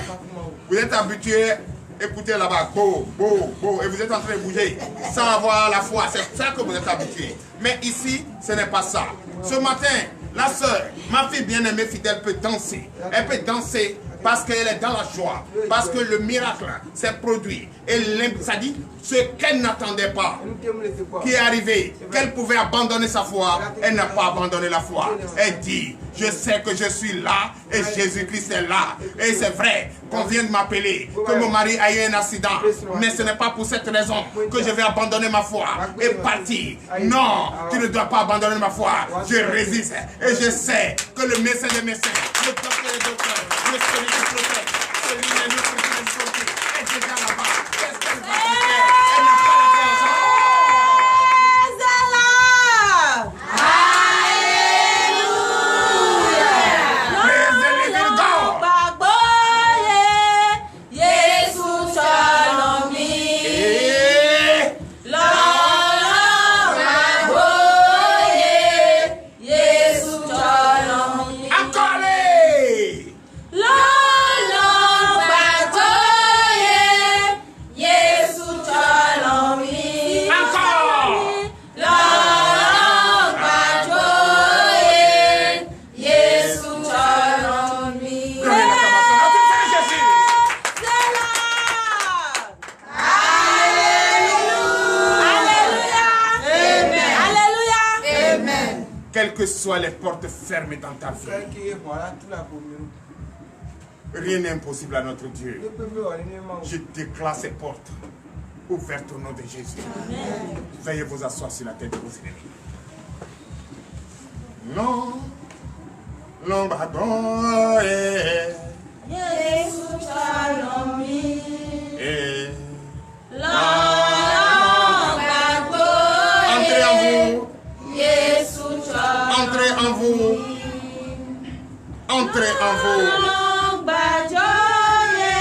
Vous êtes habitué, écoutez là-bas, beau, beau, beau, et vous êtes en train de bouger sans avoir la foi. C'est ça que vous êtes habitué. Mais ici, ce n'est pas ça. Ce matin, la sœur, ma fille bien-aimée fidèle, peut danser. Elle peut danser parce qu'elle est dans la joie. Parce que le miracle s'est produit. Et ça dit ce qu'elle n'attendait pas qui est arrivé. Qu'elle pouvait abandonner sa foi. Elle n'a pas abandonné la foi. Elle dit, je sais que je suis là et Jésus-Christ est là. Et c'est vrai qu'on vient de m'appeler, que mon mari a eu un accident. Mais ce n'est pas pour cette raison que je vais abandonner ma foi et partir. Non, tu ne dois pas abandonner ma foi. Je résiste et je sais que le médecin des médecins, le docteur des docteurs, le celui qui protège, celui qui est notre qui est déjà là-bas. Qu'est-ce qu'elle va faire? Elle n'a pas la force. Quelles que soient les portes fermées dans ta vie, rien n'est impossible à notre Dieu. Je déclare ces portes ouvertes au nom de Jésus. Veuillez vous asseoir sur la tête de vos ennemis. Non, non, pardon. Yesu chalomi. Entrez en vous. Yesu chalomi. Entrez en vous. Entrez en vous.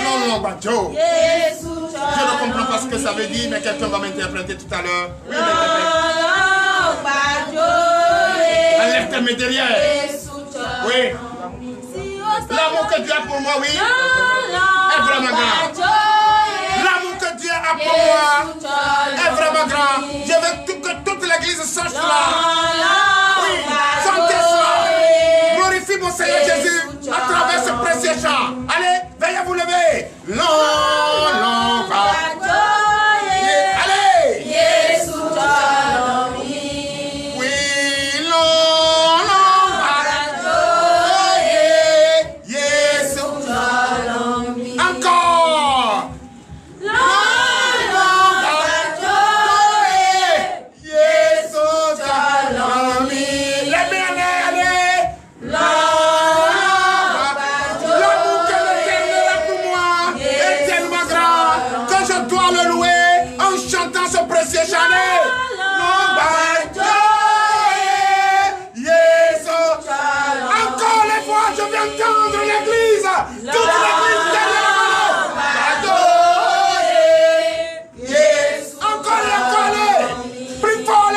Non, non, Badjo. Je ne comprends pas ce que ça veut dire, mais quelqu'un va m'interpréter tout à l'heure. Oui, enlève tes mains derrière. Oui. L'amour que Dieu a pour moi, oui, est vraiment grand. L'amour que Dieu a pour moi est vraiment grand. Je veux que toute l'église sache cela. Oui, chantez cela. Glorifie mon Seigneur Jésus à travers ce précieux chant. Allez, veuillez vous lever. Non, non, pas. Allez. Oui, non, non, pas. Yes. Encore. Encore les fois, je viens entendre l'église. Toute l'église derrière moi. Encore, plus fort.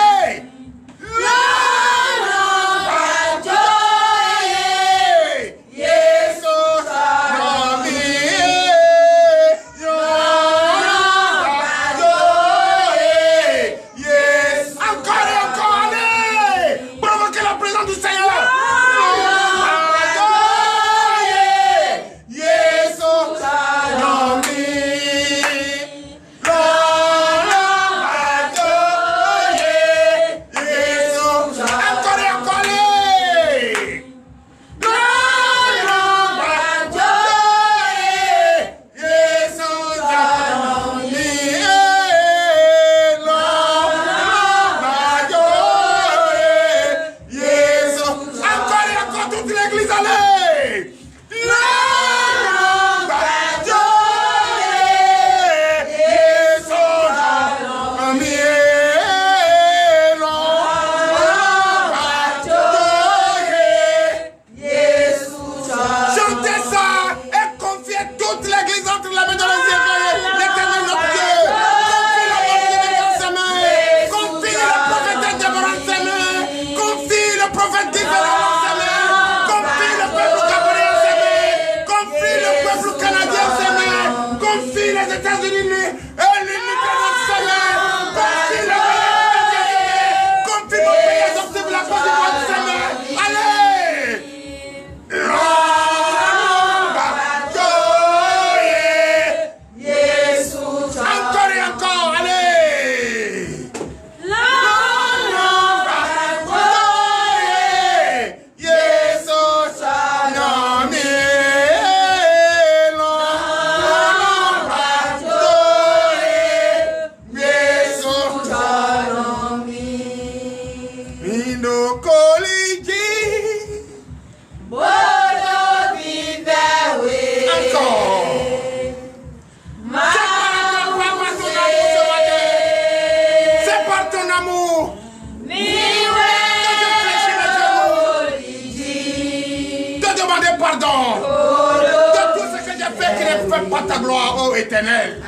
Pas ta gloire, ô Éternel.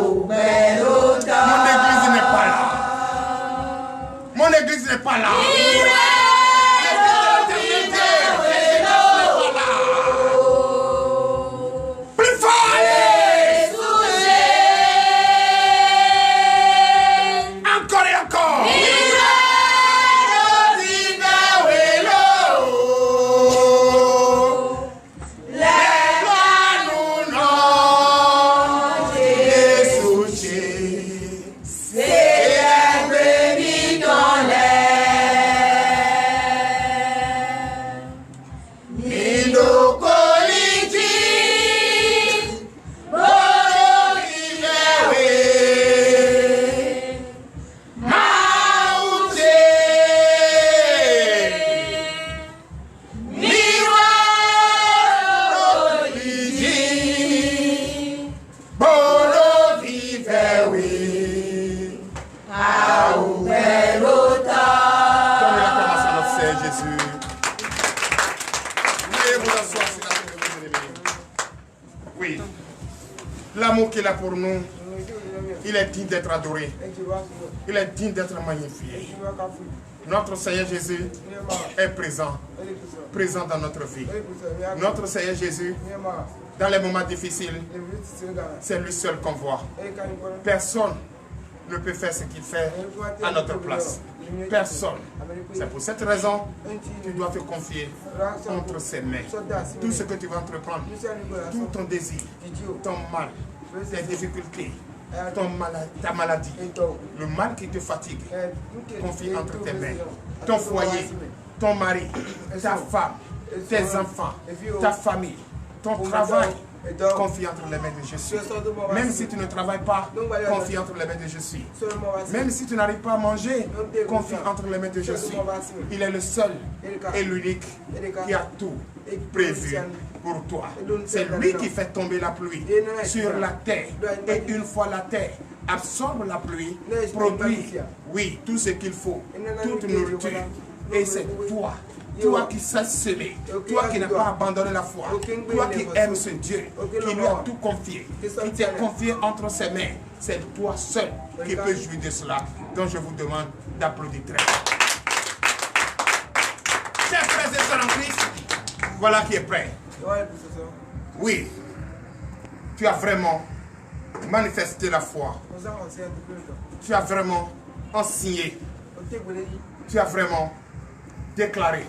Mon église n'est pas là. Mon église n'est pas là. Plus fort. Encore et encore. C'est la brebis dans l'air. Seigneur Jésus. Veuillez vous asseoir sur la tête de vos ennemis. Oui. L'amour qu'il a pour nous, il est digne d'être adoré. Il est digne d'être magnifié. Notre Seigneur Jésus est présent dans notre vie. Notre Seigneur Jésus, dans les moments difficiles, c'est lui seul qu'on voit. Personne ne peut faire ce qu'il fait à notre place. Personne. C'est pour cette raison que tu dois te confier entre ses mains. Tout ce que tu vas entreprendre, tout ton désir, ton mal, tes difficultés, ta maladie, le mal qui te fatigue, confie entre tes mains. Ton foyer, ton mari, ta femme, tes enfants, ta famille, ton travail, confie entre les mains de Jésus. Même si tu ne travailles pas, confie entre les mains de Jésus. Même si tu n'arrives pas à manger, confie entre les mains de Jésus. Il est le seul et l'unique qui a tout prévu pour toi. C'est lui qui fait tomber la pluie sur la terre. Et une fois la terre absorbe la pluie, produit, oui, tout ce qu'il faut, toute nourriture. Et c'est toi. Toi qui sais semer, toi qui n'as pas abandonné la foi, toi qui aimes ce Dieu, qui lui a tout confié, qui t'est confié entre ses mains, c'est toi seul qui peux jouir de cela. Donc je vous demande d'applaudir très fort. Chers frères et sœurs en Christ, voilà qui est prêt. Oui, tu as vraiment manifesté la foi. Tu as vraiment enseigné. Tu as vraiment déclaré.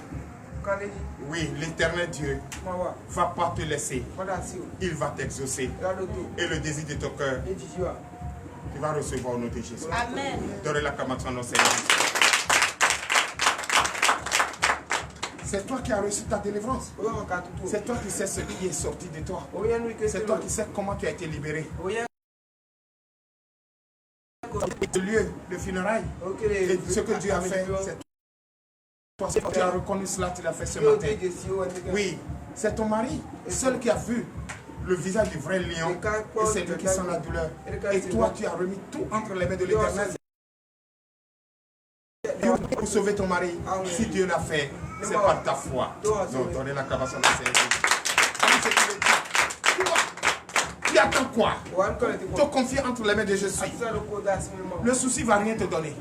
Oui, l'Éternel Dieu va pas te laisser. Il va t'exaucer. Et le désir de ton cœur, tu vas recevoir au nom de Jésus. Amen. Donnez l'acclamation au Seigneur. C'est toi qui as reçu ta délivrance. C'est toi qui sais ce qui est sorti de toi. C'est toi qui sais comment tu as été libéré. Le lieu de funérailles, et ce que Dieu a fait, c'est toi. Tu as reconnu cela, tu l'as fait ce matin. Oui, c'est ton mari, seul qui a vu le visage du vrai lion, et c'est lui qui sent la douleur. Et toi, tu as remis tout entre les mains de l'Éternel. Pour sauver ton mari, si Dieu l'a fait, c'est par ta foi. Donc, donnez la cabane à Seigneur. Tu attends quoi? Te confier entre les mains de Jésus. Le souci ne va rien te donner.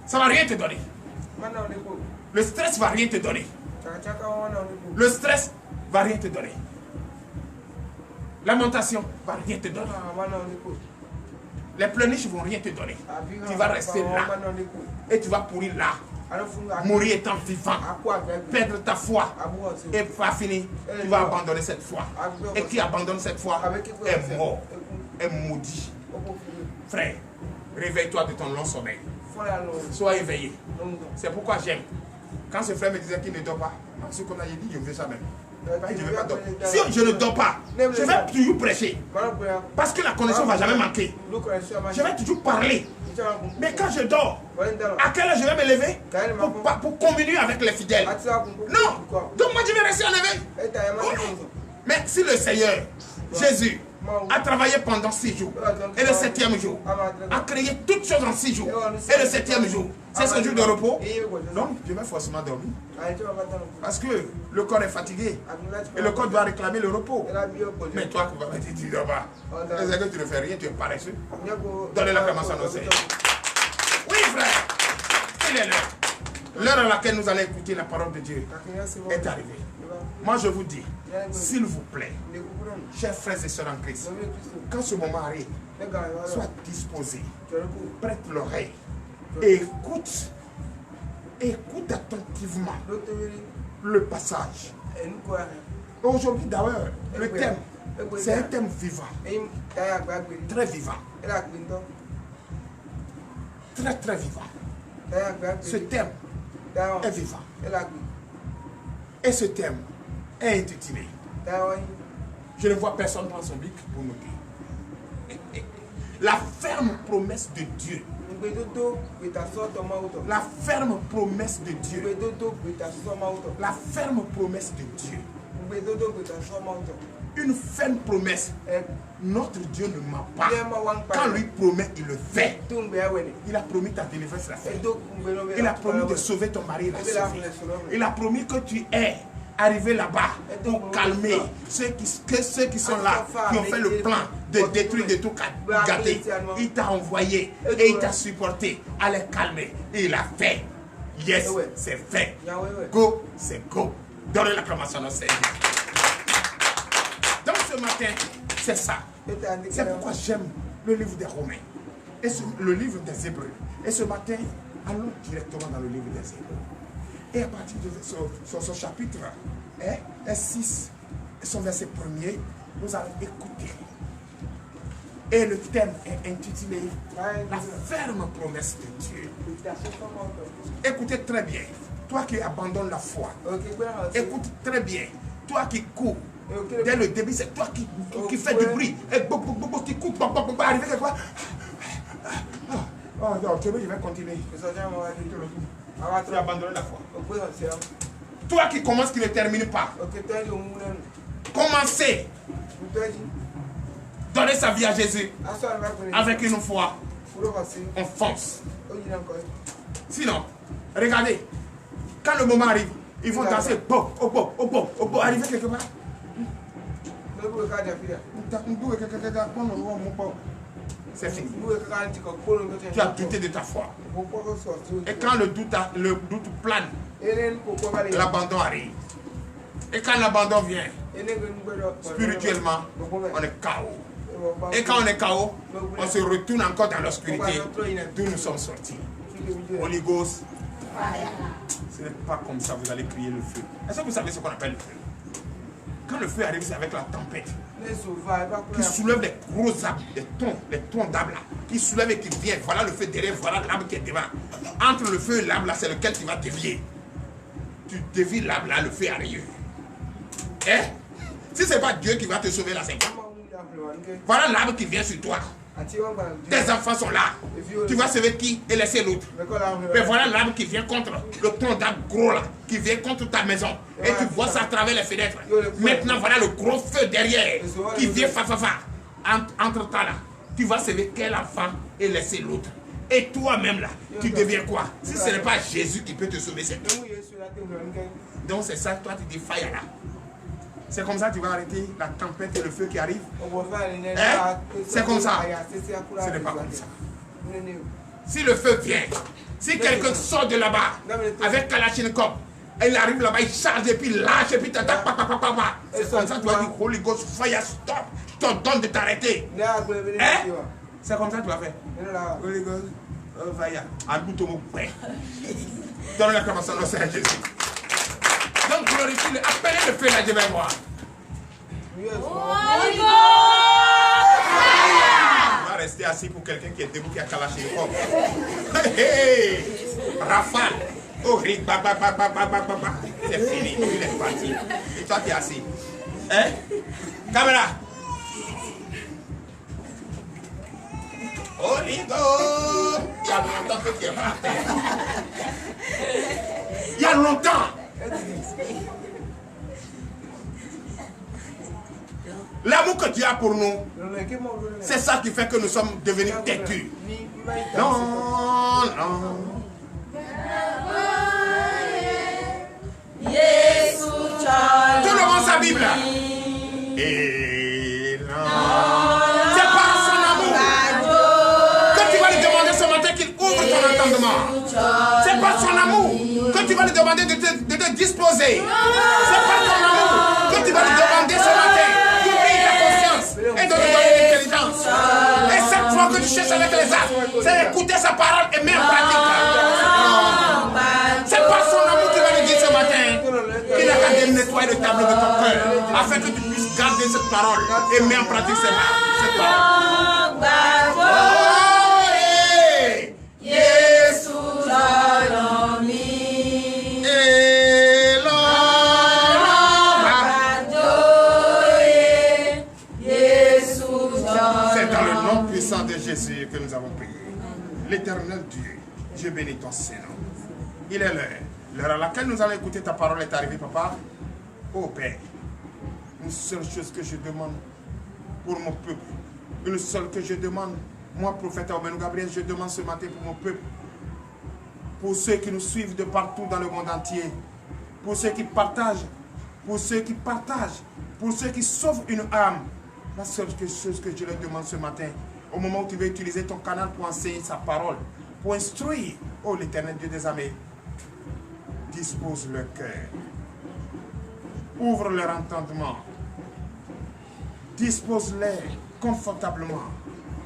Ça ne va rien te donner. Le stress ne va rien te donner. Le stress ne va rien te donner. Lamentation ne va rien te donner. Les pleurniches ne vont rien te donner. Tu vas rester là. Et tu vas pourrir là. Mourir étant vivant. Perdre ta foi. Et pas fini. Tu vas abandonner cette foi. Et qui abandonne cette foi est mort. Est maudit. Frère, réveille-toi de ton long sommeil. Sois éveillé. C'est pourquoi j'aime. Quand ce frère me disait qu'il ne dort pas, ce qu'on a dit, je ne veux jamais. Je ne vais pas dormir. Si je ne dors pas, je vais toujours prêcher. Parce que la connexion ne va jamais manquer. Je vais toujours parler. Mais quand je dors, à quelle heure je vais me lever pour communier avec les fidèles? Non. Donc moi je vais rester en éveil. Mais si le Seigneur, Jésus, a travaillé pendant 6 jours, et le 7e jour, a créé toutes choses en 6 jours, et le 7e jour, c'est ce jour de repos, donc je vais forcément dormir. Parce que le corps est fatigué, et le corps doit réclamer le repos. Mais toi, tu ne dors pas. C'est que tu ne fais rien, tu es paresseux. Donnez l'acclamation au Seigneur. Oui, frère, il est l'heure. L'heure à laquelle nous allons écouter la parole de Dieu est arrivée. Moi, je vous dis, s'il vous plaît, chers frères et sœurs en Christ, quand ce moment arrive, sois disposé, prête l'oreille et écoute attentivement le passage. Aujourd'hui d'ailleurs, le thème, c'est un thème vivant, très vivant, très très vivant. Ce thème est vivant. Et ce thème est intitulé « Je ne vois personne prendre son bic pour noter. » La ferme promesse de Dieu. La ferme promesse de Dieu. La ferme promesse de Dieu. une ferme promesse. Notre Dieu ne ment pas. Quand lui promet, il le fait. Il a promis ta délivrance, la fait. Il a promis de sauver ton mari, la sauvé. Il a promis que tu es arrivé là-bas pour calmer ceux qui sont là, qui ont fait le plan de détruire, de tout gâter. Il t'a envoyé et il t'a supporté à les calmer. Et il a fait. Yes, c'est fait. Go, c'est go. Donnez l'acclamation au Seigneur. Donc ce matin, c'est ça. C'est pourquoi j'aime le livre des Romains et le livre des Hébreux. Et ce matin, allons directement dans le livre des Hébreux. Et à partir de son chapitre 6, son verset 1er, nous allons écouter. Et le thème est intitulé La ferme promesse de Dieu. Écoutez très bien. Toi qui abandonnes la foi, écoute très bien. Toi qui cours, dès le début, c'est toi qui fais du bruit. Et qui cours, arriver quelque part. Oh non, je vais continuer. Tu abandonnes la foi. Toi qui commences, qui ne termine pas. Commencez. Donner sa vie à Jésus. Avec une foi. On fonce. Sinon, regardez. Quand le moment arrive, ils vont danser. Arriver quelque part. C'est fini. Tu as douté de ta foi. Et quand le doute plane, l'abandon arrive. Et quand l'abandon vient, spirituellement, on est KO. Et quand on est KO, on se retourne encore dans l'obscurité d'où nous sommes sortis. Holy Ghost, ce n'est pas comme ça, vous allez crier le feu. Est-ce que vous savez ce qu'on appelle le feu? Quand le feu arrive, c'est avec la tempête. Qui soulève les gros arbres, les troncs d'arbres là. Qui soulève et qui vient. Voilà le feu derrière, voilà l'arbre qui est devant. Entre le feu et l'arbre là, c'est lequel tu vas dévier. Tu dévies l'arbre là, le feu arrive. Hein? Si ce n'est pas Dieu qui va te sauver là, c'est quoi? Voilà l'arbre qui vient sur toi. Tes enfants sont là. Tu vas sauver qui et laisser l'autre. Mais voilà l'arbre qui vient contre le tronc d'arbre gros là, qui vient contre ta maison. Et tu vois ça à travers les fenêtres. Maintenant voilà le gros feu derrière qui vient entre toi là. Tu vas sauver quel enfant et laisser l'autre. Et toi-même là, tu deviens quoi? Si ce n'est pas Jésus qui peut te sauver, c'est tout. Donc c'est ça, toi tu dis fire là. C'est comme ça que tu vas arrêter la tempête et le feu qui arrive. Hein? C'est comme ça. Ce n'est pas comme ça. Si le feu vient, si quelqu'un sort de là-bas avec Kalachnikov, il arrive là-bas, il charge et puis il lâche et puis t'attaque. C'est comme ça que tu vas dire Holy Ghost, fire, stop. Je te donne de t'arrêter. Hein? C'est comme ça que tu vas faire. Holy Ghost, fire. Donne la commençation au Seigneur Jésus. Donc glorifie-le, appelez le feu là, je vais voir. Holy Ghost! On va rester assis pour quelqu'un qui est debout, qui a calaché le corps. Hey, Rafale. Oh, c'est fini, il est parti. Et toi qui es assis. Hein? Caméra. Holy Ghost. Il y a longtemps que tu es par terre. Il y a longtemps. L'amour que Dieu a pour nous, c'est ça qui fait que nous sommes devenus têtus. Non, non. Tout le monde sa Bible. Et non. C'est par son amour que tu vas lui demander ce matin qu'il ouvre ton entendement. C'est par son amour que tu vas lui demander de te disposer. C'est par ton amour que tu vas lui demander ce matin d'ouvrir ta conscience et de te donner l'intelligence. Et cette fois que tu cherches avec les âmes, c'est écouter sa parole et mettre en pratique. C'est par son amour qu'il va lui dire ce matin qu'il a qu'à nettoyer le tableau de ton cœur afin que tu puisses garder cette parole et mettre en pratique cette parole. C'est dans le nom puissant de Jésus que nous avons prié. L'éternel Dieu, Dieu bénit ton Saint-Nom. Il est l'heure. L'heure à laquelle nous allons écouter ta parole est arrivée, papa. Oh Père, une seule chose que je demande pour mon peuple. Une seule que je demande. Moi, prophète Aubin Gabriel, je demande ce matin pour mon peuple. Pour ceux qui nous suivent de partout dans le monde entier. Pour ceux qui partagent. Pour ceux qui partagent. Pour ceux qui sauvent une âme. La seule chose que je leur demande ce matin, au moment où tu veux utiliser ton canal pour enseigner sa parole, pour instruire, oh l'Éternel Dieu des armées, dispose leur cœur. Ouvre leur entendement. Dispose-les confortablement.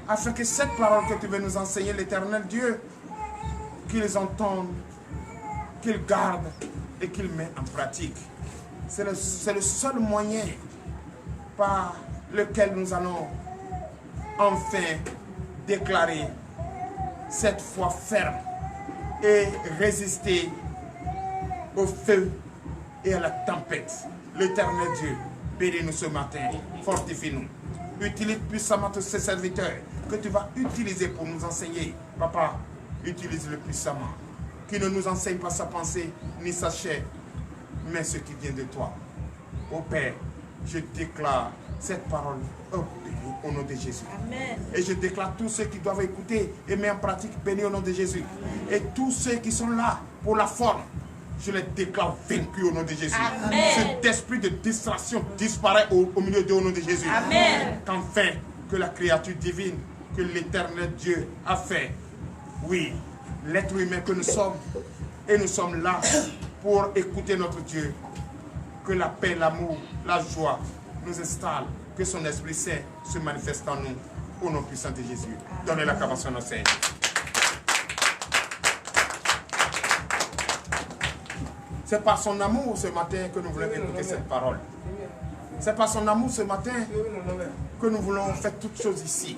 Afin que cette parole que tu veux nous enseigner, l'Éternel Dieu, qu'ils entendent, qu'ils gardent et qu'ils mettent en pratique. C'est le seul moyen par lequel nous allons enfin déclarer cette foi ferme et résister au feu et à la tempête. L'Éternel Dieu, bénis-nous ce matin, fortifie-nous. Utilise puissamment tous ces serviteurs que tu vas utiliser pour nous enseigner. Papa, utilise-le puissamment. Qui ne nous enseigne pas sa pensée ni sa chair, mais ce qui vient de toi. Ô Père, je déclare cette parole au nom de Jésus. Amen. Et je déclare tous ceux qui doivent écouter et mettre en pratique, bénis au nom de Jésus. Et tous ceux qui sont là pour la forme, je les déclare vaincus au nom de Jésus. Amen. Cet esprit de distraction disparaît au milieu d'eux au nom de Jésus. Amen. Qu'enfin, que la créature divine que l'Éternel Dieu a fait, oui, l'être humain que nous sommes, et nous sommes là pour écouter notre Dieu. Que la paix, l'amour, la joie nous installe. Que son Esprit Saint se manifeste en nous. Au nom puissant de Jésus. Donnez l'acclamation à notre Seigneur. C'est par son amour ce matin que nous voulons écouter cette parole. C'est par son amour ce matin que nous voulons faire toutes choses ici.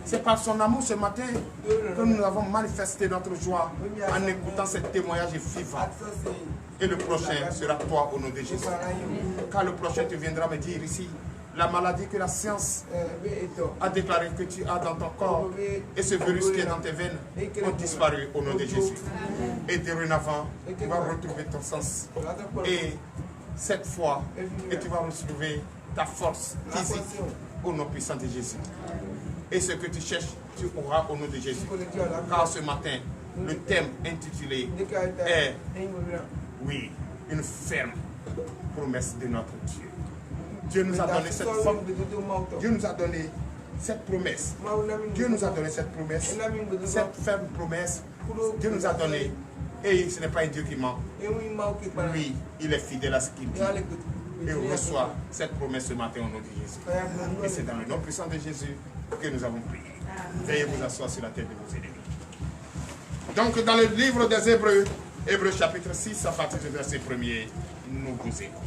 C'est par son amour ce matin que nous avons manifesté notre joie en écoutant ce témoignage vivant. Et le prochain sera toi au nom de Jésus. Quand le prochain te viendra me dire ici, la maladie que la science a déclaré que tu as dans ton corps et ce virus qui est dans tes veines ont disparu au nom de Jésus. Et dorénavant, tu vas retrouver ton sens. Et cette fois, et tu vas retrouver ta force physique au nom puissant de Jésus. Et ce que tu cherches, tu auras au nom de Jésus. Car ce matin, le thème intitulé est, oui, une ferme promesse de notre Dieu. Dieu nous a donné cette forme. Dieu nous a donné cette promesse. Dieu nous a donné cette promesse. Cette ferme promesse. Dieu nous a donné. Et ce n'est pas un Dieu qui ment. Lui, il est fidèle à ce qu'il dit. Et on reçoit cette promesse ce matin au nom de Jésus. Et c'est dans le nom puissant de Jésus que nous avons prié. Veuillez vous asseoir sur la tête de vos ennemis. Donc dans le livre des Hébreux, Hébreux chapitre 6, à partir du verset 1er, nous vous écoutons.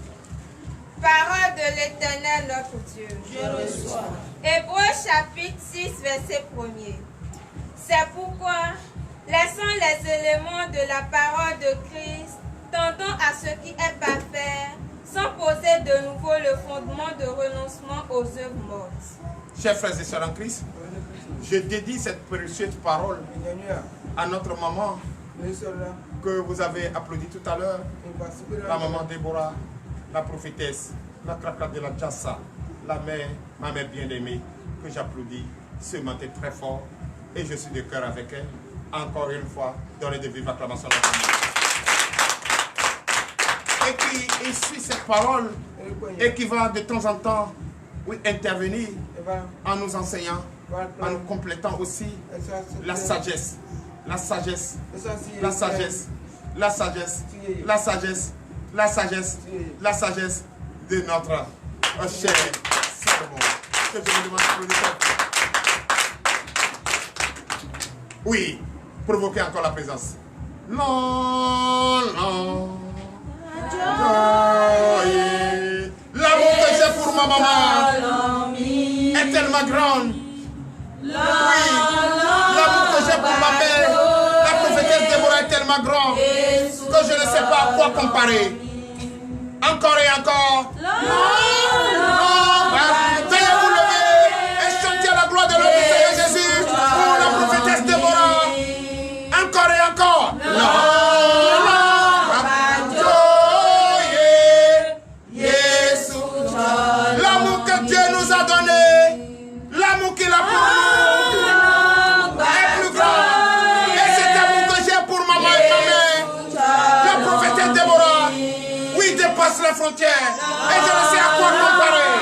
Parole de l'Éternel notre Dieu. Je reçois. Hébreux chapitre 6, verset 1er. C'est pourquoi, laissant les éléments de la parole de Christ, tendons à ce qui est parfait, sans poser de nouveau le fondement de renoncement aux œuvres mortes. Chers frères et sœurs en Christ, je dédie cette précieuse parole à notre maman que vous avez applaudi tout à l'heure, la maman Déborah, la prophétesse, la cracra de la Jassa, la mère, ma mère bien-aimée, que j'applaudis ce matin très fort, et je suis de cœur avec elle. Encore une fois, donnez de vives acclamations à notre maman. Et qui suit cette parole, et qui va de temps en temps, oui, intervenir en nous enseignant, en nous complétant aussi la sagesse, la sagesse, la sagesse, la sagesse, la sagesse, la sagesse, la sagesse de notre cher Salomon. Que je vous demande d'applaudir. Oui, provoquez encore la présence. Non, non. L'amour que j'ai pour ma maman est tellement grande. Oui, l'amour que j'ai pour ma mère, la prophétesse Déborah est tellement grande que je ne sais pas à quoi comparer. Encore et encore. Veuillez vous lever et chanter la gloire de notre Seigneur Jésus pour la prophétesse Déborah. Encore et encore. Yesu dépasse les frontières. Et je ne sais à quoi comparer.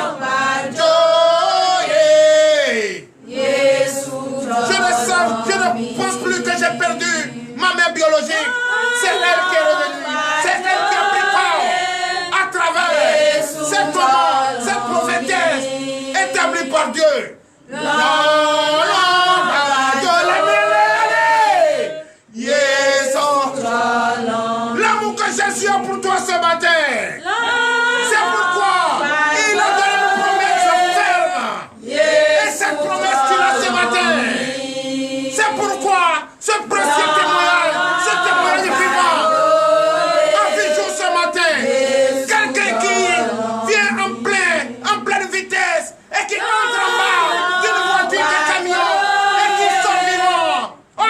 Je ne pense plus que j'ai perdu ma mère biologique. C'est elle qui est revenue. C'est elle qui a pris corps à travers cette maman, cette prophétesse établie par Dieu. L'amour que Jésus a pour toi ce matin. C'est pourquoi il a donné une promesse ferme. Et cette promesse tu l'as ce matin. C'est pourquoi ce précieux témoignage, ce témoignage vivant, a vu jour ce matin. Quelqu'un qui vient en pleine vitesse et qui entre en bas d'une voiture de camion et qui sort vivant. Oh,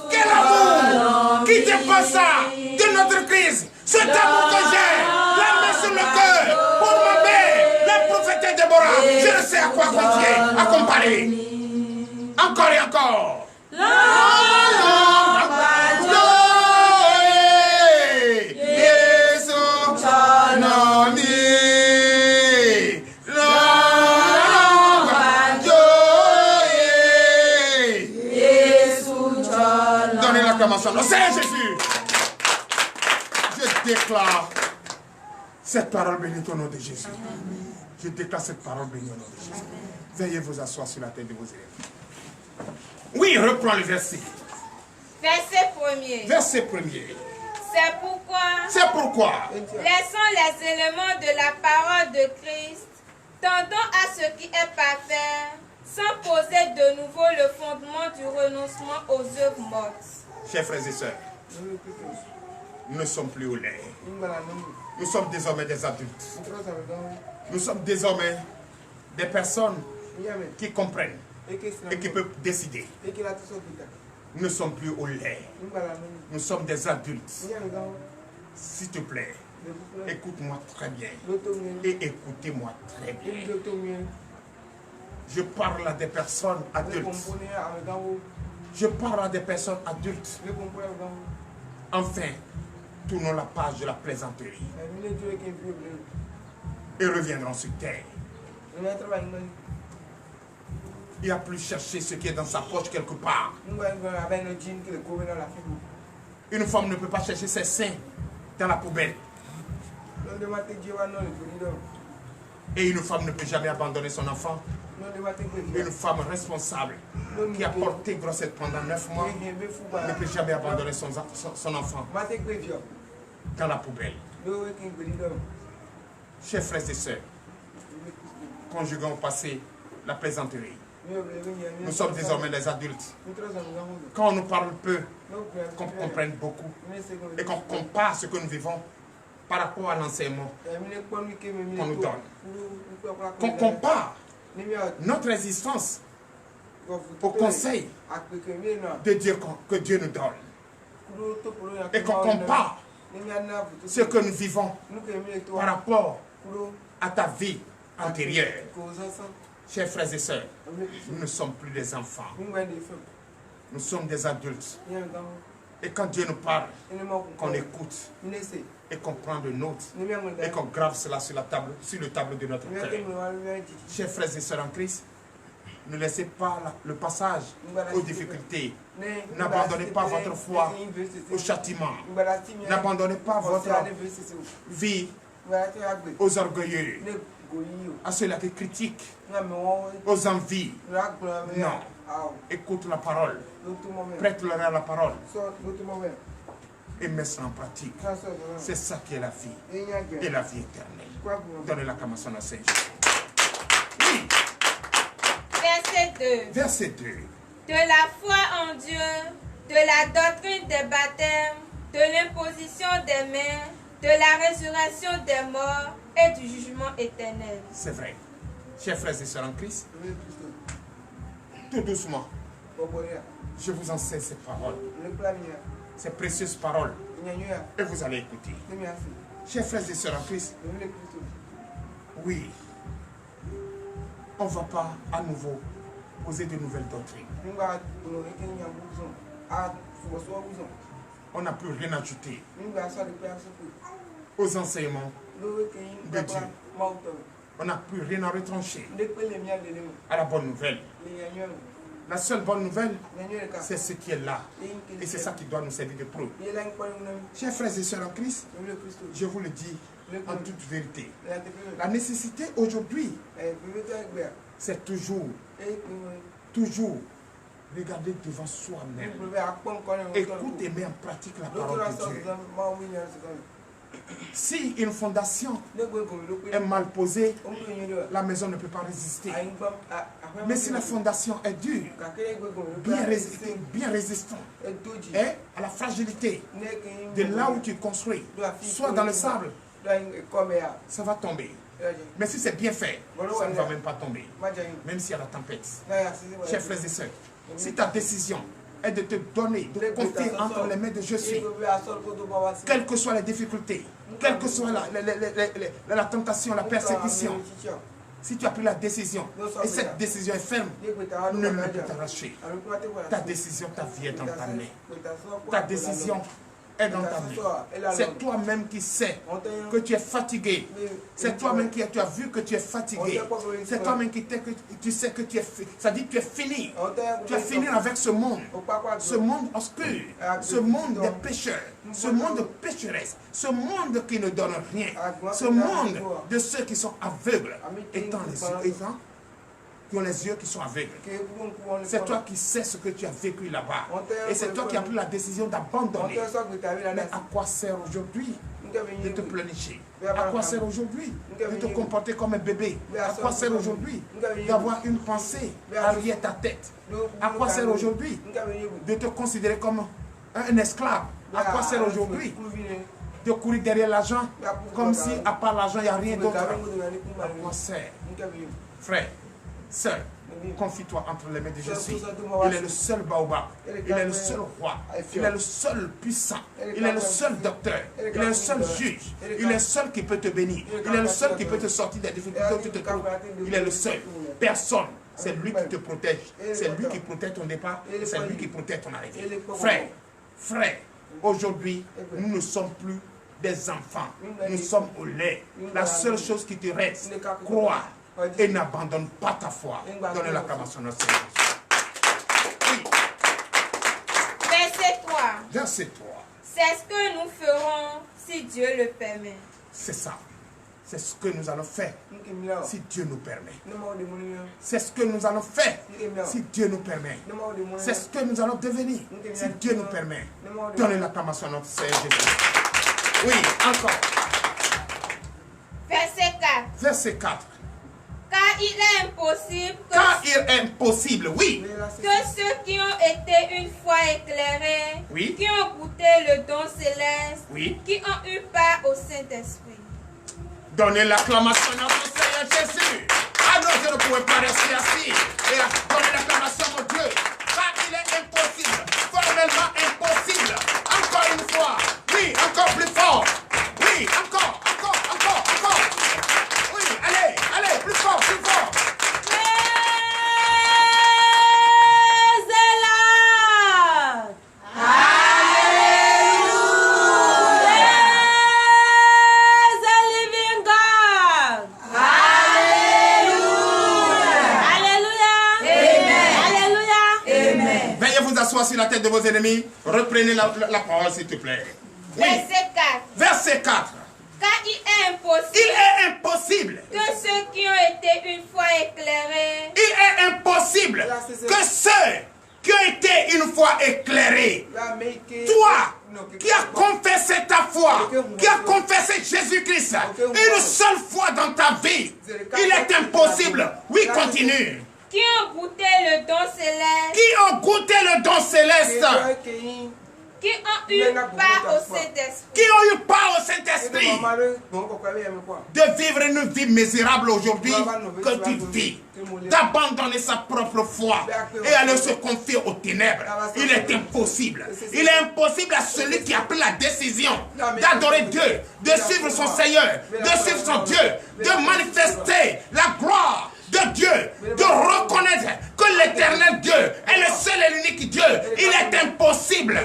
quel amour qui dépasse ça de notre crise. Cet amour que j'ai, la main sur le cœur pour ma mère, la prophétesse Déborah. Je ne sais à quoi confier, à comparer. Encore et encore. Donnez l'acclamation. C'est Jésus. Je déclare cette parole bénie au nom de Jésus. Je déclare cette parole bénie au nom de Jésus. Veuillez vous asseoir sur la tête de vos élèves. Oui, reprends le verset. Verset 1er. Verset 1er. C'est pourquoi, laissant les éléments de la parole de Christ, tendant à ce qui est parfait, sans poser de nouveau le fondement du renoncement aux œuvres mortes. Chers frères et sœurs, nous ne sommes plus au lait. Nous sommes désormais des adultes. Nous sommes désormais des personnes qui comprennent et qui peuvent décider. Nous ne sommes plus au lait. Nous sommes des adultes. S'il te plaît, écoute-moi très bien. Et écoutez-moi très bien. Je parle à des personnes adultes. Je parle à des personnes adultes. Enfin, tournons la page de la plaisanterie. Et reviendrons sur terre. Il a plus cherché ce qui est dans sa poche quelque part. Une femme ne peut pas chercher ses seins dans la poubelle. Et une femme ne peut jamais abandonner son enfant. Une femme responsable qui a porté grossesse pendant 9 mois ne peut jamais abandonner son enfant dans la poubelle. Chers frères et sœurs, conjuguons au passé la plaisanterie. Nous sommes désormais des adultes. Quand on nous parle peu, qu'on comprenne beaucoup et qu'on compare ce que nous vivons par rapport à l'enseignement qu'on nous donne. Qu'on compare notre existence au conseil de Dieu que Dieu nous donne. Et qu'on compare ce que nous vivons par rapport à ta vie antérieure. Chers frères et sœurs, nous ne sommes plus des enfants. Nous sommes des adultes. Et quand Dieu nous parle, qu'on écoute et qu'on prend de notes et qu'on grave cela sur le tableau de notre cœur. Chers frères et sœurs en Christ, ne laissez pas le passage aux difficultés. N'abandonnez pas votre foi au châtiment. N'abandonnez pas votre vie aux orgueilleux, à ceux-là qui critiquent, aux envies. Non. Écoute la parole. Prête-leur à la parole. Et mets ça en pratique. C'est ça qui est la vie. Et la vie éternelle. Donnez l'acclamation à Saint Jésus. Oui. Verset 2. Verset 2. De la foi en Dieu, de la doctrine des baptêmes, de l'imposition des mains, de la résurrection des morts et du jugement éternel. C'est vrai. Chers frères et sœurs en Christ, tout doucement, je vous enseigne ces paroles, ces précieuses paroles, et vous allez écouter. Chers frères et sœurs en Christ, oui, on ne va pas à nouveau poser de nouvelles doctrines. On n'a plus rien ajouté aux enseignements de Dieu. On n'a plus rien à retrancher à la bonne nouvelle. La seule bonne nouvelle, c'est ce qui est là. Et c'est ça qui doit nous servir de preuve. Chers frères et sœurs en Christ, je vous le dis en toute vérité. La nécessité aujourd'hui, c'est toujours regarder devant soi-même. Écoute et mets en pratique la parole de Dieu. Si une fondation est mal posée, la maison ne peut pas résister. Mais si la fondation est dure, bien résistante, et à la fragilité de là où tu construis, soit dans le sable, ça va tomber. Mais si c'est bien fait, ça ne va même pas tomber, même s'il y a la tempête. Chers frères et sœurs, si ta décision est de te donner, de confier entre les mains de je suis, quelles que soient les difficultés, quelle que soit la tentation, la persécution, si tu as pris la décision, et cette décision est ferme, ne peut t'arracher. Ta décision, ta vie est dans ta main. Ta décision est dans ta main. C'est toi-même qui sais que tu es fatigué. C'est toi-même qui tu as vu que tu es fatigué. C'est toi-même qui tu sais que tu es ça dit que tu es fini. Tu es fini avec ce monde obscur, ce monde des pécheurs, ce monde de pécheresse, ce monde qui ne donne rien, ce monde de ceux qui sont aveugles, étant qui ont les yeux qui sont aveugles. C'est toi qui sais ce que tu as vécu là-bas. Et c'est toi qui as pris la décision d'abandonner. Mais à quoi sert aujourd'hui de te pleurnicher? À quoi sert aujourd'hui de te comporter comme un bébé? À quoi sert aujourd'hui d'avoir une pensée derrière ta tête? À quoi sert aujourd'hui de te considérer comme un esclave? À quoi sert aujourd'hui de courir derrière l'argent comme si à part l'argent il n'y a rien d'autre? À quoi sert? Frère, sœur, confie-toi entre les mains de Jésus. Il est le seul baobab. Il est le seul roi. Il est le seul puissant. Il est le seul docteur. Il est le seul juge. Il est le seul qui peut te bénir. Il est le seul qui peut te sortir des difficultés où tu te trouves. Il est le seul. Personne. C'est lui qui te protège. C'est lui qui protège ton départ. C'est lui qui protège ton arrivée. Frère, aujourd'hui, nous ne sommes plus des enfants. Nous sommes au lait. La seule chose qui te reste, crois. Et n'abandonne pas ta foi. Donne l'acclamation à notre Seigneur. Oui. Verset 3. Verset 3. C'est ce que nous ferons si Dieu le permet. C'est ça. C'est ce que nous allons faire si Dieu nous permet. C'est ce que nous allons faire si Dieu nous permet. C'est ce que nous allons devenir si Dieu nous permet. Donnez l'acclamation à notre Seigneur Jésus. Oui, encore. Verset 4. Verset 4. Car il est impossible oui, que ceux qui ont été une fois éclairés, oui, qui ont goûté le don céleste, oui, qui ont eu part au Saint-Esprit. Donnez l'acclamation à notre Seigneur Jésus. Ah non, je ne pouvais pas rester assis. Et donnez l'acclamation à mon Dieu. Car il est impossible, formellement impossible. Encore une fois, oui, encore plus fort. Oui, encore. Oui, allez, plus fort. Sur la tête de vos ennemis, reprenez la parole s'il te plaît. Oui. Verset 4. Car il est impossible que ceux qui ont été une fois éclairés, il est impossible que ceux qui ont été une fois éclairés, toi qui as confessé ta foi, qui as confessé Jésus-Christ une seule fois dans ta vie, il est impossible. Oui, continue. Qui ont goûté le don céleste. Qui ont eu part au Saint-Esprit. De vivre une vie misérable aujourd'hui que tu vis. D'abandonner sa propre foi et aller se confier aux ténèbres. Il est impossible. Il est impossible à celui qui a pris la décision d'adorer Dieu, de suivre son Seigneur, de suivre son Dieu, de manifester la gloire de Dieu, de reconnaître que l'éternel Dieu est le seul et l'unique Dieu. Il est impossible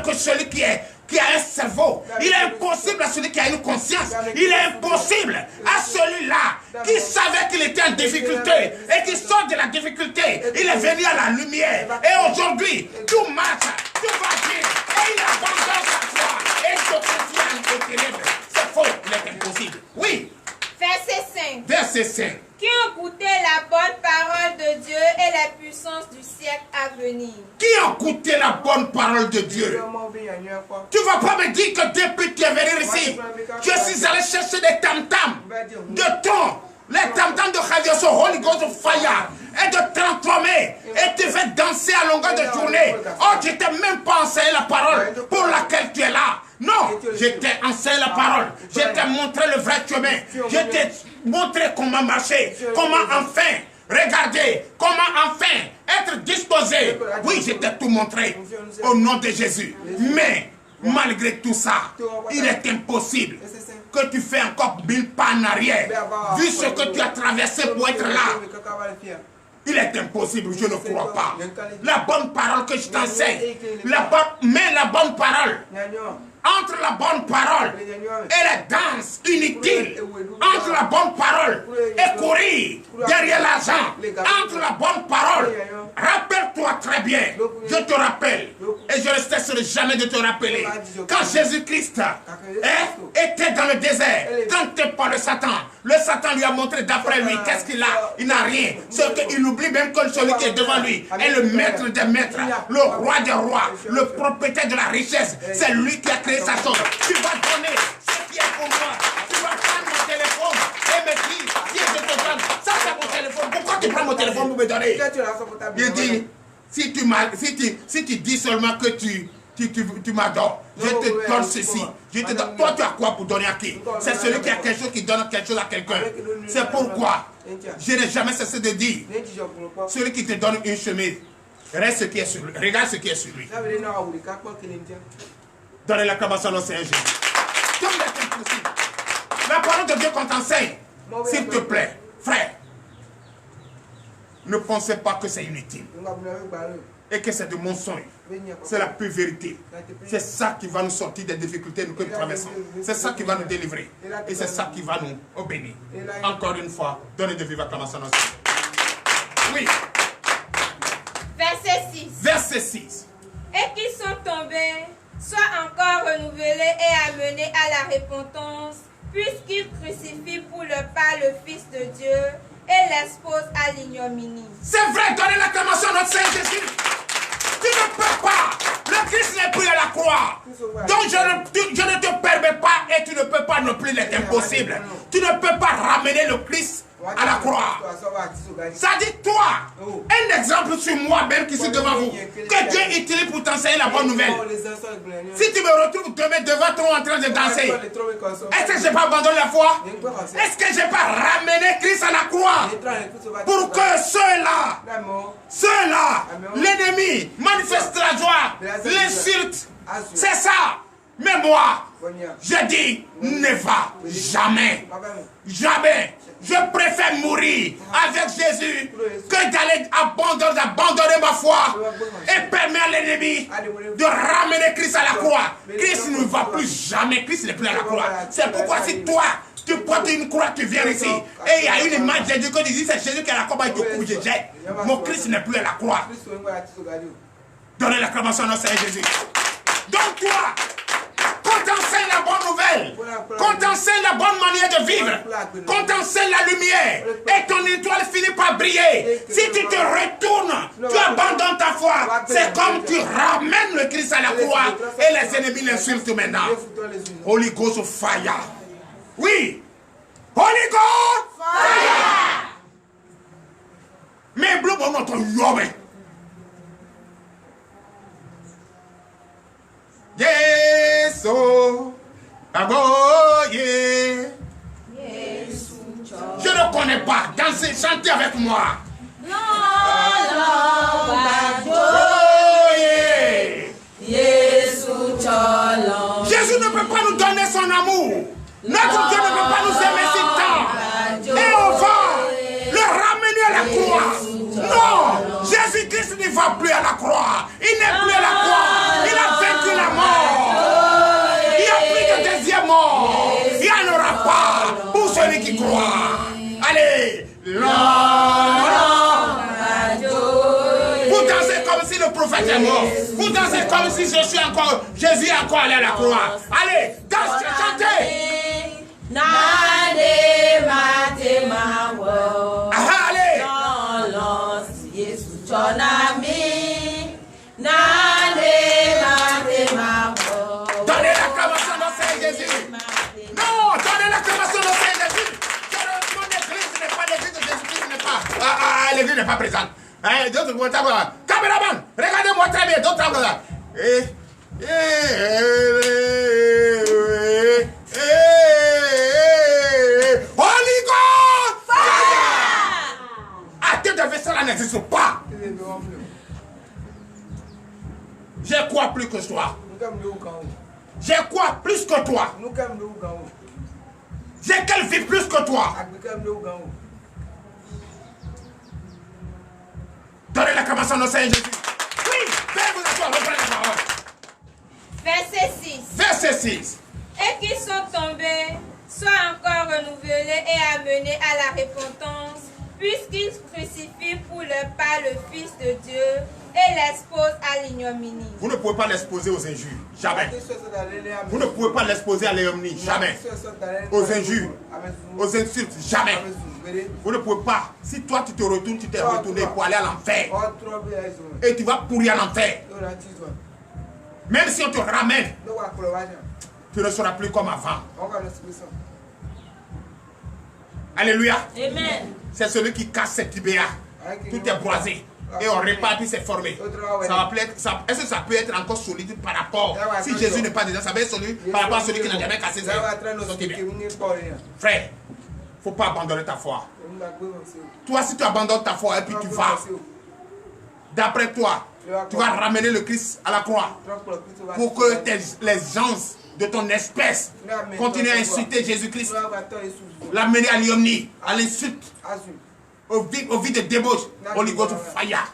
que celui qui est qui a un cerveau. Il est impossible à celui qui a une conscience. Il est impossible à celui-là qui savait qu'il était en difficulté et qui sort de la difficulté. Il est venu à la lumière. Et aujourd'hui, tout marche, tout va bien. Et il abandonne sa foi et se confie en ténèbres. C'est faux, il est impossible. Oui. Verset 5. Verset 5. Qui ont goûté la bonne parole de Dieu et la puissance du siècle à venir. Qui a goûté la bonne parole de Dieu? Tu ne vas pas me dire que depuis que tu es venu ici, je suis allé chercher des tam-tams de ton, les tam-tams de Javier Holy Ghost Fire, et de transformer, et tu vas danser à longueur de journée. Oh, je t'ai même pas enseigné la parole pour laquelle tu es là. Non, je t'ai enseigné la parole. Je t'ai montré le vrai chemin. Je t'ai montré comment marcher, comment enfin regarder, comment enfin être disposé. Oui, je t'ai tout montré au nom de Jésus. Mais malgré tout ça, il est impossible que tu fais encore 1000 pas en arrière. Vu ce que tu as traversé pour être là. Il est impossible, je ne crois pas. La bonne parole que je t'enseigne, mais la bonne parole, entre la bonne parole et la danse inutile, entre la bonne parole et courir derrière l'argent, entre la bonne parole, rappelle-toi très bien, je te rappelle, et je ne cesserai jamais de te rappeler, quand Jésus-Christ était dans le désert, tenté par le Satan lui a montré d'après lui, qu'est-ce qu'il a? Il n'a rien. Il oublie même que celui qui est devant lui est le maître des maîtres, le roi des rois, le propriétaire de la richesse. C'est lui qui a créé sa chose. Tu vas donner ce qui est pour moi. Tu vas prendre mon téléphone et me dire, si je te donne, ça c'est mon téléphone. Pourquoi tu prends mon téléphone pour me donner? Il dit, si tu dis seulement que tu m'adores, je te donne ceci. Je te donne. Toi, tu as quoi pour donner à qui? C'est celui qui a quelque chose qui donne quelque chose à quelqu'un. C'est pourquoi je n'ai jamais cessé de dire, celui qui te donne une chemise, regarde ce qui est sur lui. Donnez l'acclamation au Seigneur Jésus. Tout est impossible. La parole de Dieu qu'on t'enseigne, s'il te plaît, frère, ne pensez pas que c'est inutile et que c'est de mensonge. C'est la pure vérité. C'est ça qui va nous sortir des difficultés que nous traversons. C'est ça qui va nous délivrer. Et c'est ça qui va nous bénir. Encore une fois, donnez de vive acclamation au Seigneur. Oui. Verset 6. Verset 6. Et qui sont tombés, soient encore renouvelés et amenés à la repentance, puisqu'ils crucifient pour le pas le Fils de Dieu et l'exposent à l'ignominie. C'est vrai, donnez l'acclamation à notre Seigneur Jésus. Tu ne peux pas. Le Christ n'est plus à la croix. Donc je ne te permets pas et tu ne peux pas non plus, il est impossible. Tu ne peux pas ramener le Christ à la croix. Ça dit toi, un exemple sur moi-même qui suis devant vous, que Dieu utilise pour t'enseigner la bonne nouvelle. Si tu me retrouves demain devant toi en train de danser, est-ce que je n'ai pas abandonné la foi? Est-ce que je n'ai pas ramené Christ à la croix pour que ceux-là, l'ennemi manifeste la joie, l'insulte? C'est ça. Mais moi, je dis, ne va jamais. Jamais. Je préfère mourir avec Jésus que d'aller abandonner ma foi et permettre à l'ennemi de ramener Christ à la croix. Christ ne va plus jamais. Christ n'est plus à la croix. C'est pourquoi si toi, tu portes une croix, tu viens ici, et il y a une image de Dieu que tu dis, c'est Jésus qui est à la croix, il te coupe, je jette. Mon Christ n'est plus à la croix. Donnez l'acclamation à Seigneur Jésus. Donc toi, qu'on t'enseigne la bonne nouvelle, qu'on t'enseigne la bonne manière de vivre, qu'on t'enseigne la lumière, et ton étoile finit par briller. Si tu te retournes, tu abandonnes ta foi, c'est comme tu ramènes le Christ à la croix, et les ennemis l'insultent maintenant. Holy Ghost fire. Oui. Holy Ghost fire. Mais bleu, notre yobe. Yes, oh, aboye. Je ne connais pas. Dansez, chantez avec moi. Jésus ne peut pas nous donner son amour. Notre Dieu ne peut pas nous aimer si tant. Et on va le ramener à la croix. Non, Jésus-Christ ne va plus à la croix. Il n'est plus à la croix. Il a vaincu la mort. prophète est mort. Vous dansez comme si je suis encore, Jésus est encore allé à la croix. Allez, danse, chantez. Nade mate mawo. Allez. Non, Yesu chonami. Nade mate mawo. Donnez l'acclamation au Seigneur Jésus. Non, donnez l'acclamation au Seigneur Jésus. Mon église n'est pas l'église de Jésus-Christ, n'est pas. L'église n'est pas présente. Caméraman, regardez-moi très bien. D'autres comme ça. Holy God! Ah, tête de vaisselle là n'existe pas. J'ai quoi plus que toi? J'ai quoi plus que toi? J'ai quelle vie plus que toi? Donnez l'acclamation au Seigneur Jésus. Oui, faites-vous asseoir, reprenez la parole. Verset 6. Verset 6. Et qui sont tombés, soient encore renouvelés et amenés à la repentance, puisqu'ils crucifient pour leur pas le Fils de Dieu et l'exposent à l'ignominie. Vous ne pouvez pas l'exposer aux injures, jamais. Vous ne pouvez pas l'exposer à l'ignominie, jamais. Aux injures, aux insultes, jamais. Vous ne pouvez pas. Si toi tu te retournes, tu t'es retourné pour aller à l'enfer. Et tu vas pourrir à l'enfer. Même si on te ramène, tu ne seras plus comme avant. Alléluia. Amen. C'est celui qui casse cette tibia. Tout est boisé. Et on répare puis c'est formé. Est-ce que ça peut être encore solide par rapport? Si Jésus n'est pas dedans, ça va être solide par rapport à celui qui n'a jamais cassé son tibia. Frère, il ne faut pas abandonner ta foi. Toi, si tu abandonnes ta foi et puis tu vas, d'après toi, tu vas ramener le Christ à la croix pour que les gens de ton espèce continuent à insulter Jésus-Christ, l'amener à l'ignominie, à l'insulte, au vide de débauche, au ligot de fire.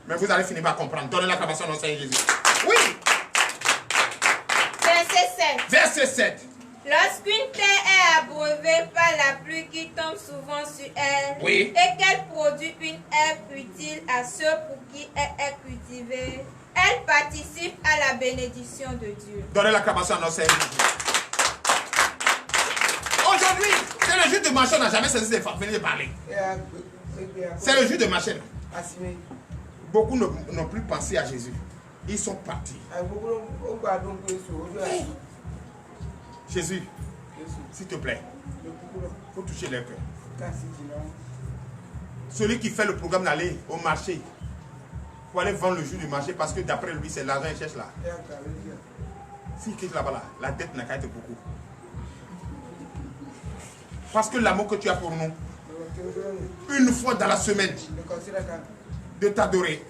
Mais vous allez finir par comprendre. Donnez l'acclamation au Seigneur Jésus. Oui. Verset 7. Verset 7. Lorsqu'une terre est abreuvée par la pluie qui tombe souvent sur elle, Oui. et qu'elle produit une herbe utile à ceux pour qui elle est cultivée, elle participe à la bénédiction de Dieu. Donnez l'acclamation au Seigneur Jésus. Aujourd'hui, c'est le jour de marché, on n'a jamais cessé de venir de parler. C'est le jour de marché. Beaucoup n'ont plus pensé à Jésus. Ils sont partis. Jésus, s'il te plaît, il faut toucher leur cœur. Celui qui fait le programme d'aller au marché, pour aller vendre le jour du marché, parce que d'après lui, c'est l'argent qu'il cherche là. S'il quitte là-bas, la dette n'a qu'à être beaucoup. Parce que l'amour que tu as pour nous, une fois dans la semaine, de t'adorer,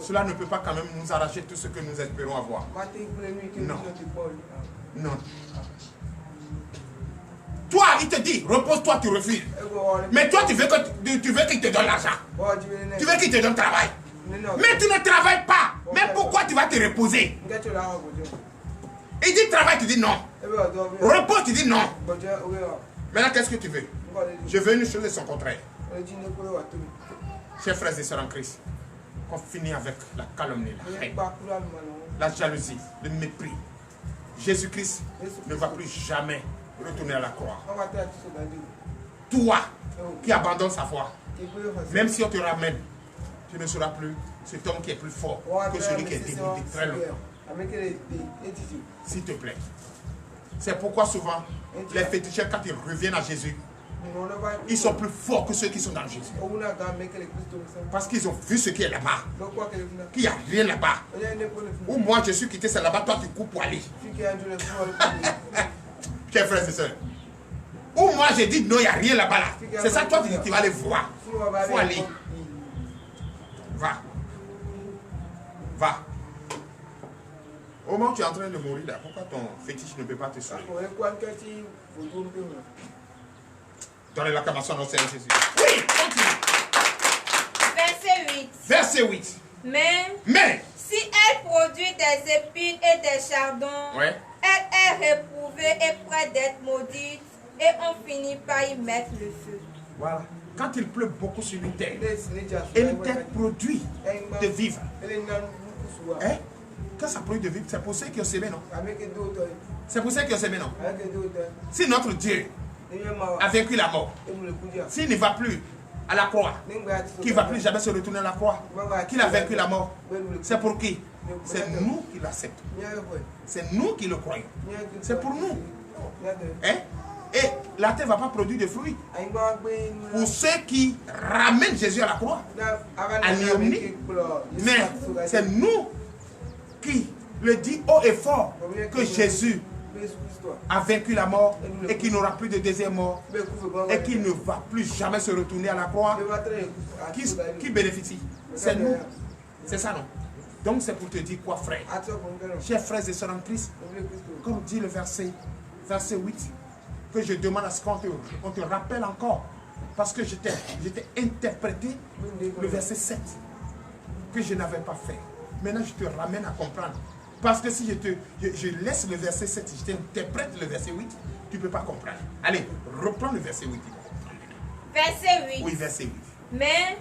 cela ne peut pas quand même nous arracher tout ce que nous espérons avoir. Non. Non. Toi, il te dit, repose-toi, tu refuses. Mais toi, tu veux qu'il te donne l'argent. Tu veux qu'il te donne le travail. Mais tu ne travailles pas. Mais pourquoi tu vas te reposer? Il dit travail, tu dis non. Repose, tu dis non. Maintenant, qu'est-ce que tu veux? Je veux une chose et son contraire. Chers frères et sœurs en Christ, qu'on finit avec la calomnie, la haine, la jalousie, le mépris. Jésus-Christ ne va plus jamais retourner à la croix. Toi qui abandonnes sa foi, même si on te ramène, tu ne seras plus cet homme qui est plus fort que celui qui est debout très longtemps. S'il te plaît. C'est pourquoi souvent, les féticheurs, quand ils reviennent à Jésus, ils sont plus forts que ceux qui sont dans Jésus. Parce qu'ils ont vu ce qui est là-bas. Qu'il n'y a rien là-bas. Ou moi, je suis quitté, c'est là-bas, toi tu coupes pour aller. Chers frères et sœurs. Ou moi, j'ai dit non, il n'y a rien là-bas. Là. C'est ça, toi, tu vas aller voir. Il faut aller. Va. Va. Au moment où tu es en train de mourir, là, pourquoi ton fétiche ne peut pas te sauver? Donnez l'acclamation au Seigneur Jésus. Oui, continue. Verset 8. Verset 8. Mais si elle produit des épines et des chardons, ouais, elle est réprouvée et près d'être maudite, et on finit par y mettre le feu. Voilà. Quand il pleut beaucoup sur une terre, et une terre produit de vivre. Hein? Quand ça produit de vivre, c'est pour ceux qui ont semé, non? C'est pour ceux qui ont semé, non? Si notre Dieu a vaincu la mort, s'il ne va plus à la croix, qu'il ne va plus jamais se retourner à la croix, qu'il a vaincu la mort, c'est pour qui? C'est nous qui l'acceptons. C'est nous qui le croyons. C'est pour nous. Hein? Et la terre ne va pas produire de fruits. Pour ceux qui ramènent Jésus à la croix, à l'ignominie. Mais c'est nous qui le dit haut et fort que Jésus a vaincu la mort et qu'il n'aura plus de deuxième mort et qu'il ne va plus jamais se retourner à la croix. Qui bénéficie? C'est nous. C'est ça, non? Donc c'est pour te dire quoi, frère? Chers frères et sœurs en Christ, comme dit le verset 8, que je demande à ce qu'on te rappelle encore, parce que j'étais interprété le verset 7 que je n'avais pas fait. Maintenant je te ramène à comprendre, parce que si je laisse le verset 7, je t'interprète le verset 8, tu ne peux pas comprendre. Allez, reprends le verset 8. Verset 8. Oui, verset 8. Mais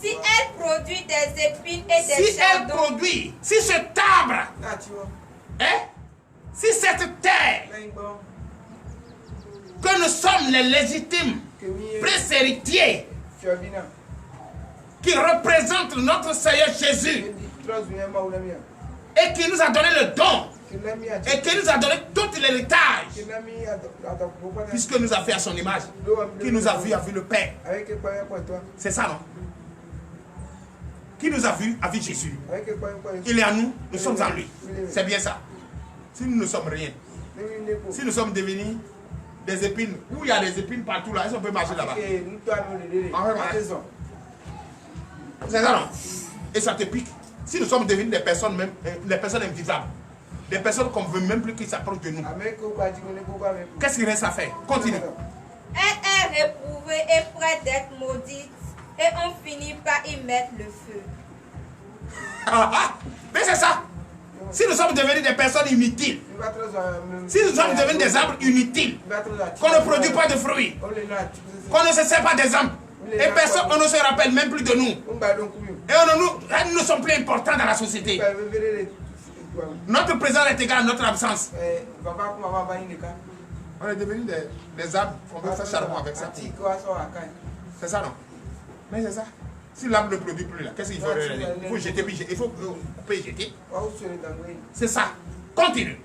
si elle produit des épines et des chardons, si cet arbre, hein, si cette terre, que nous sommes les légitimes princes héritiers, qui représentent notre Seigneur Jésus, et qui nous a donné le don, et qui nous a donné tout l'héritage, puisque nous a fait à son image, qui nous a vu le Père. C'est ça, non? Qui nous a vu Jésus. Il est à nous, nous sommes en lui. C'est bien ça. Si nous ne sommes rien, si nous sommes devenus des épines, où il y a des épines partout là, est-ce qu'on peut marcher là-bas? C'est ça, non? Et ça te pique. Si nous sommes devenus des personnes invivables, des personnes qu'on ne veut même plus qu'ils s'approchent de nous, qu'est-ce qu'il reste à faire? Continue. Elle est réprouvée et prête d'être maudite, et on finit par y mettre le feu. Mais c'est ça. Si nous sommes devenus des personnes inutiles, si nous sommes devenus des arbres inutiles, qu'on ne produit pas de fruits, qu'on ne se sert pas d'exemple, et personne, on ne se rappelle même plus de nous, et nous ne sommes plus importants dans la société. Notre présence est égale à notre absence. On est devenus des arbres, on peut faire charbon avec ça. C'est ça, non? Mais c'est ça. Si l'arbre ne produit plus là, qu'est-ce qu'il faut faire? Il faut jeter, puis il faut couper et jeter. C'est ça. Continue.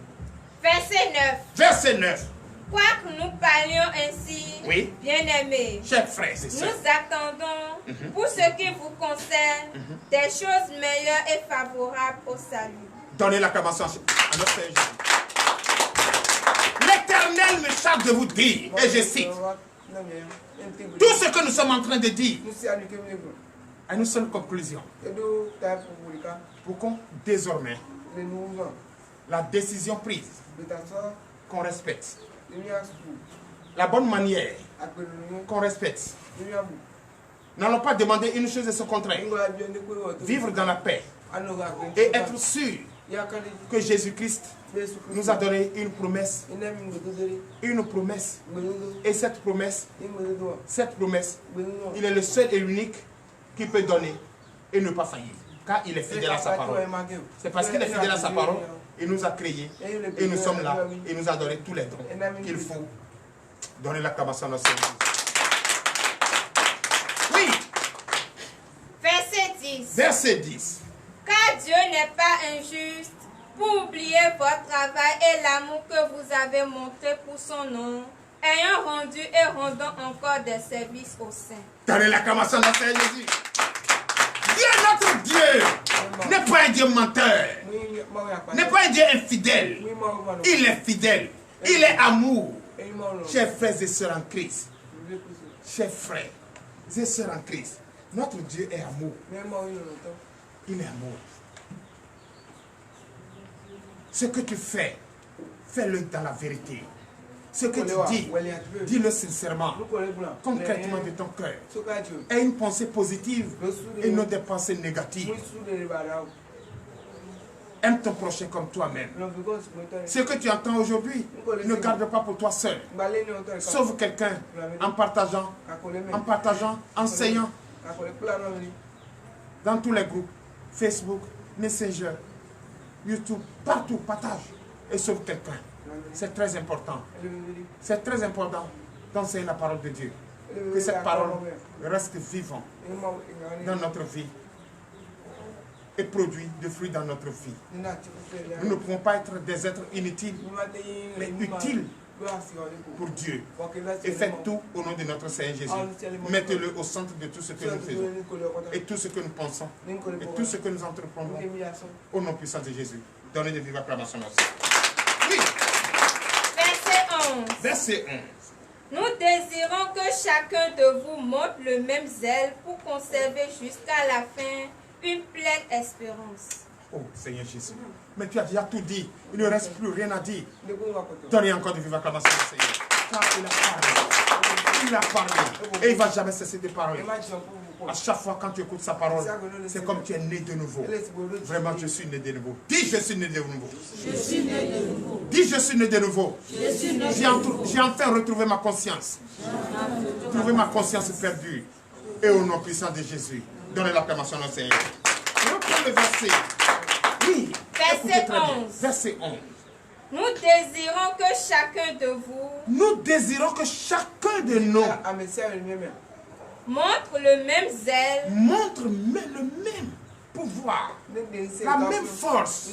Verset 9. Verset 9. Quoique nous parlions ainsi, oui, bien-aimés, chers frères et sœurs, nous attendons, pour ce qui vous concerne, des choses meilleures et favorables au salut. Donnez l'acclamation à notre Seigneur Jésus. L'Éternel me charge de vous dire, et je cite, tout ce que nous sommes en train de dire à une seule conclusion. Pour qu'on, désormais, la décision prise, qu'on respecte. La bonne manière, qu'on respecte. N'allons pas demander une chose et son contraire. Vivre dans la paix et être sûr que Jésus-Christ nous a donné une promesse. Une promesse. Et cette promesse, il est le seul et l'unique qui peut donner et ne pas faillir. Car il est fidèle à sa parole. C'est parce qu'il est fidèle à sa parole, il nous a créés et nous sommes là. Il nous a donné tous les dons qu'il faut donner l'acclamation à notre Seigneur. Oui. Verset 10. Verset 10. Car Dieu n'est pas injuste pour oublier votre travail et l'amour que vous avez montré pour son nom, ayant rendu et rendant encore des services aux saints. Donnez l'acclamation à notre Seigneur Jésus. Dieu, notre Dieu, n'est pas un Dieu menteur, n'est pas un Dieu infidèle. Il est fidèle, il est amour. Chers frères et sœurs en Christ, chers frères et sœurs en Christ, notre Dieu est amour. Il est amour. Ce que tu fais, fais-le dans la vérité. Ce que tu dis, dis-le sincèrement, concrètement de ton cœur. Aie une pensée positive et non des pensées négatives. Aime ton prochain comme toi-même. Ce que tu entends aujourd'hui, ne garde pas pour toi seul. Sauve quelqu'un en partageant, enseignant. Dans tous les groupes, Facebook, Messenger, YouTube, partout, partage et sauve quelqu'un. C'est très important. C'est très important d'enseigner la parole de Dieu. Que cette parole reste vivante dans notre vie et produit de fruits dans notre vie. Nous ne pouvons pas être des êtres inutiles, mais utiles pour Dieu. Et faites tout au nom de notre Seigneur Jésus. Mettez-le au centre de tout ce que nous faisons et tout ce que nous pensons et tout ce que nous entreprenons au nom puissant de Jésus. Donnez de vives acclamations. Oui. Verset 11. Verset 11. Nous désirons que chacun de vous montre le même zèle pour conserver jusqu'à la fin une pleine espérance. Oh Seigneur Jésus, mais tu as déjà tout dit, il ne reste plus rien à dire. Donnez encore de vives acclamations au Seigneur. Car il a parlé et il ne va jamais cesser de parler. À chaque fois quand tu écoutes sa parole, c'est comme tu es né de nouveau. Vraiment, je suis né de nouveau. Dis, je suis né de nouveau. Je suis né de nouveau. Dis, je suis né de nouveau. J'ai enfin retrouvé ma conscience. Retrouvé ma conscience perdue. Et au nom puissant de Jésus, donnez l'acclamation au Seigneur. Reprends le verset. Oui. Verset 11. Verset 11. Nous désirons que chacun de vous Nous désirons que chacun de nous montre le même zèle, montre le même pouvoir, la même force,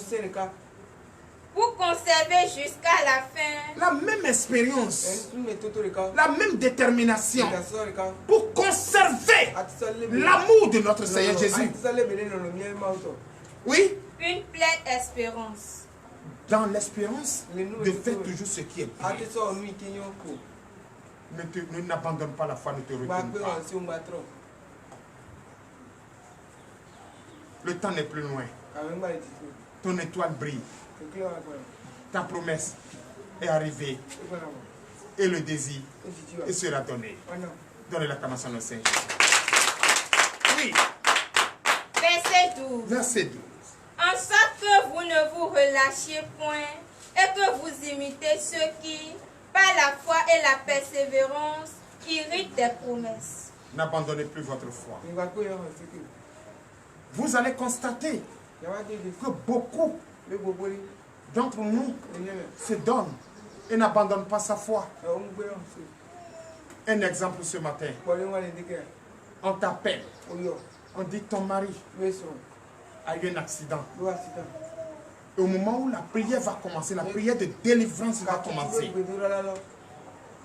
pour conserver jusqu'à la fin la même expérience, la même détermination pour conserver l'amour de notre Seigneur Jésus. Oui, une pleine espérance. dans l'espérance de faire toujours ce qui est bien. Ne n'abandonne pas la foi, ne te retourne pas. Le temps n'est plus loin. Ton étoile brille. Ta promesse est arrivée. Et le désir sera donné. Donnez l'acclamation au Seigneur. Oui. Verset 12. Verset 12. En sorte que vous ne vous relâchiez point et que vous imitez ceux qui, par la foi et la persévérance, irritent des promesses. N'abandonnez plus votre foi. Vous allez constater que beaucoup d'entre nous se donnent et n'abandonnent pas sa foi. Un exemple ce matin. On t'appelle. On dit ton mari a eu un accident. Et au moment où la prière va commencer, la prière de délivrance va commencer.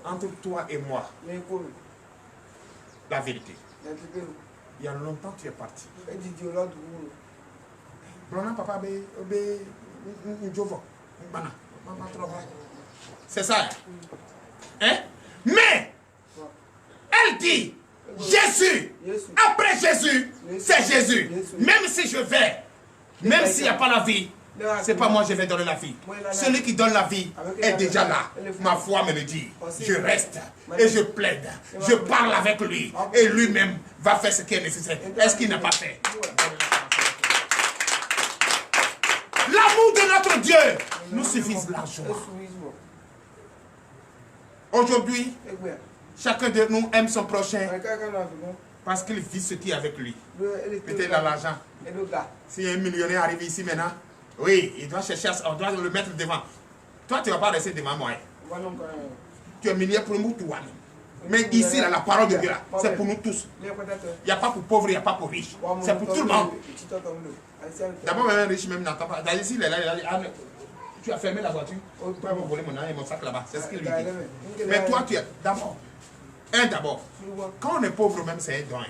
Entre toi et moi, la vérité. Il y a longtemps tu es parti. C'est ça. Hein? Mais elle dit Jésus. Après Jésus, c'est Jésus. Même si je vais, même s'il n'y a pas la vie, c'est pas moi je vais donner la vie. Celui qui donne la vie est déjà là. Ma foi me le dit. Je reste et je plaide. Je parle avec lui. Et lui-même va faire ce qui est nécessaire. Est-ce qu'il n'a pas fait? L'amour de notre Dieu nous suffit largement. Aujourd'hui, chacun de nous aime son prochain parce qu'il vit ce qui est avec lui. Peut-être il a l'argent. Si un millionnaire arrive ici maintenant, oui, il doit chercher, on doit le mettre devant. Toi, tu ne vas pas rester devant moi. Tu es millionnaire pour nous, toi. Mais ici, là, la parole de Dieu, c'est pour nous tous. Il n'y a pas pour pauvres, il n'y a pas pour riches. C'est pour tout le monde. D'abord, même un riche même n'entend pas. Ici, il est là, tu as fermé la voiture. Tu vas voler mon sac là-bas. C'est ce qu'il lui dit. Mais toi, tu es d'abord. D'abord, quand on est pauvre même, c'est un don.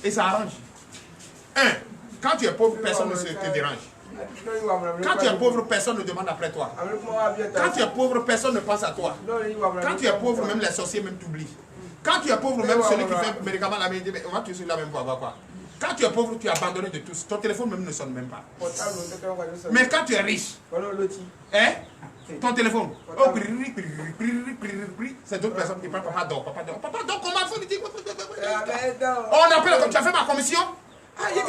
Et ça arrange. Quand tu es pauvre, personne ne te dérange. Quand tu es pauvre, personne ne demande après toi. Quand tu es pauvre, personne ne pense à toi. Quand tu es pauvre, même les sorciers même t'oublient. Quand tu es pauvre, même celui qui fait médicament la main, on va te suivre la même pour avoir quoi. Quand tu es pauvre, tu es abandonné de tous. Ton téléphone même ne sonne même pas. Mais quand tu es riche, ton téléphone, c'est d'autres personnes qui parlent. Papa dort, papa dort. Papa dort, comment faut le dire? On appelle, tu as fait ma commission? Ah, il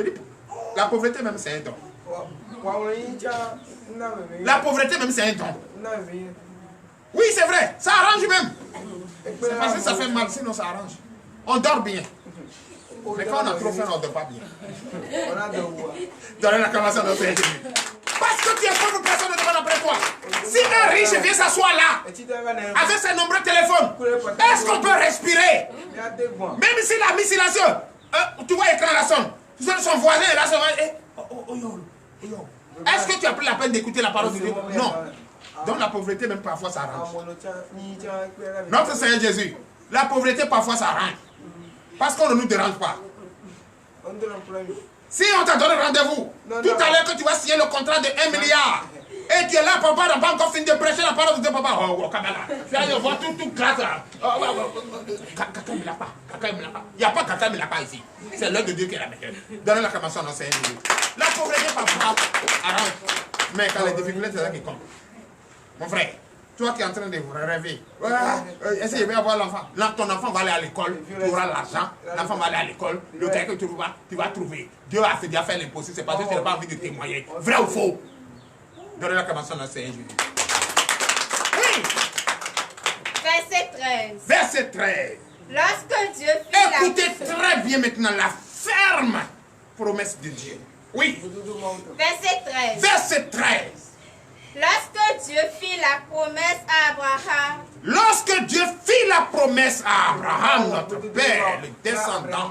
dit, la pauvreté même, c'est un don. La pauvreté même c'est un don. Oui, c'est vrai, ça arrange même. C'est parce que ça fait mal, sinon ça arrange. On dort bien. Mais quand on a trop faim, on ne dort pas bien. Donnez la commence à notre Jésus. Parce que tu es pauvre, personne ne demande après toi. Si un riche vient s'asseoir là, avec ses nombreux téléphones, est-ce qu'on peut respirer? Même s'il a mis silencieux, tu vois l'écran là sonne. Son voisin est là, son voisin. Est-ce que tu as pris la peine d'écouter la parole de Dieu? Non. Donc la pauvreté, même parfois, ça arrange. Notre Seigneur Jésus, la pauvreté, parfois, ça arrange. Parce qu'on ne nous dérange pas. Si on t'a donné rendez-vous, tout à l'heure que tu vas signer le contrat de 1 milliard, et tu es là, papa n'a pas encore fini de prêcher la parole de Dieu, papa. Oh, Kabbalah. Tu vas voir tout gratte là. Kaka ne l'a pas. Il n'y a pas Kaka ne l'a pas ici. C'est l'œuvre de Dieu qui est la meilleure. Donnez la commençon dans Seigneur Jésus. La pauvreté, parfois, arrange. Mais quand les difficultés, c'est là qui compte. Mon frère, toi qui es en train de rêver, essaye de avoir l'enfant. Ton enfant va aller à l'école, tu auras l'argent, l'enfant va aller à l'école, le gars que tu vas trouver. Dieu a déjà fait l'impossible, c'est parce que tu n'as pas envie de témoigner. Vrai ou faux? Donnez la commençon dans Seigneur Jésus. Oui. Verset 13. Verset 13. Lorsque Dieu fit Écoutez très bien maintenant la ferme promesse de Dieu. Oui. Verset 13. Verset 13. Lorsque Dieu fit la promesse à Abraham. Lorsque Dieu fit la promesse à Abraham, notre père, le descendant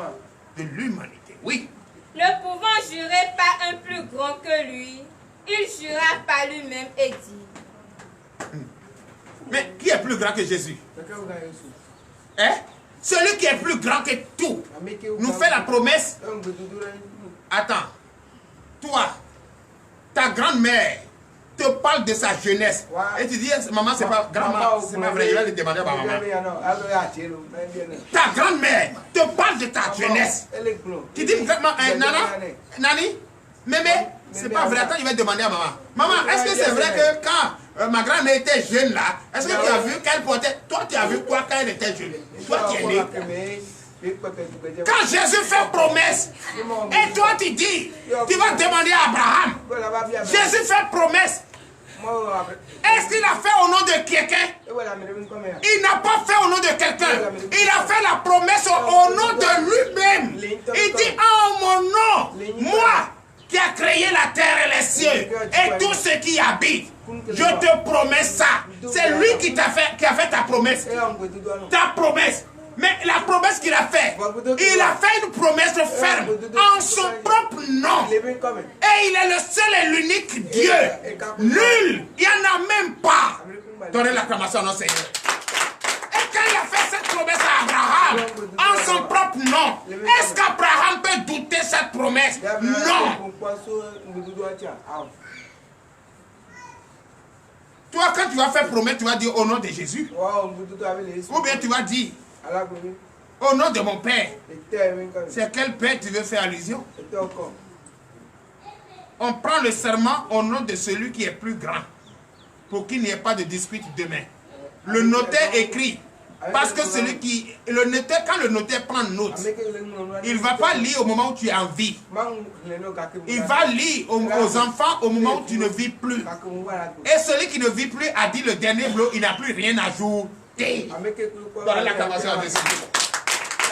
de l'humanité. Oui. Ne pouvant jurer par un plus grand que lui, il jura par lui-même et dit. Mais qui est plus grand que Jésus? Hein? Celui qui est plus grand que tout nous fait la promesse. Attends, toi, ta grand-mère te parle de sa jeunesse. Et tu dis, maman, c'est pas grand-maman, c'est pas vrai, je vais lui demander à ma maman. Ta grand-mère te parle de ta jeunesse. Tu dis, Nani, Mémé, c'est pas vrai, attends, je vais demander à maman. Maman, est-ce que c'est vrai que quand ma grand-mère était jeune là, est-ce que tu as vu qu'elle portait, toi tu as vu quoi quand elle était jeune? Toi qui es né. Quand Jésus fait promesse, et toi tu dis, tu vas demander à Abraham, Jésus fait promesse. Est-ce qu'il a fait au nom de quelqu'un? Il n'a pas fait au nom de quelqu'un. Il a fait la promesse au nom de lui-même. Il dit, en mon nom, moi qui a créé la terre et les cieux et tout ce qui habite, je te promets ça. C'est lui qui a fait ta promesse. Ta promesse. Mais la promesse qu'il a fait, il a fait une promesse ferme en son propre nom. Et il est le seul et l'unique Dieu. Nul, il n'y en a même pas. Donnez l'acclamation à notre Seigneur. Et quand il a fait cette promesse à Abraham, en son propre nom, est-ce qu'Abraham peut douter cette promesse? Non. Toi, quand tu vas faire promesse, tu vas dire au nom de Jésus. Ou bien tu vas dire au nom de mon père. C'est quel père tu veux faire allusion? On prend le serment au nom de celui qui est plus grand, pour qu'il n'y ait pas de dispute demain. Le notaire écrit, parce que celui qui... quand le notaire prend note, il ne va pas lire au moment où tu es en vie. Il va lire aux enfants au moment où tu ne vis plus. Et celui qui ne vit plus a dit le dernier mot, il n'a plus rien à ajouter. Voilà l'acclamation à Jésus.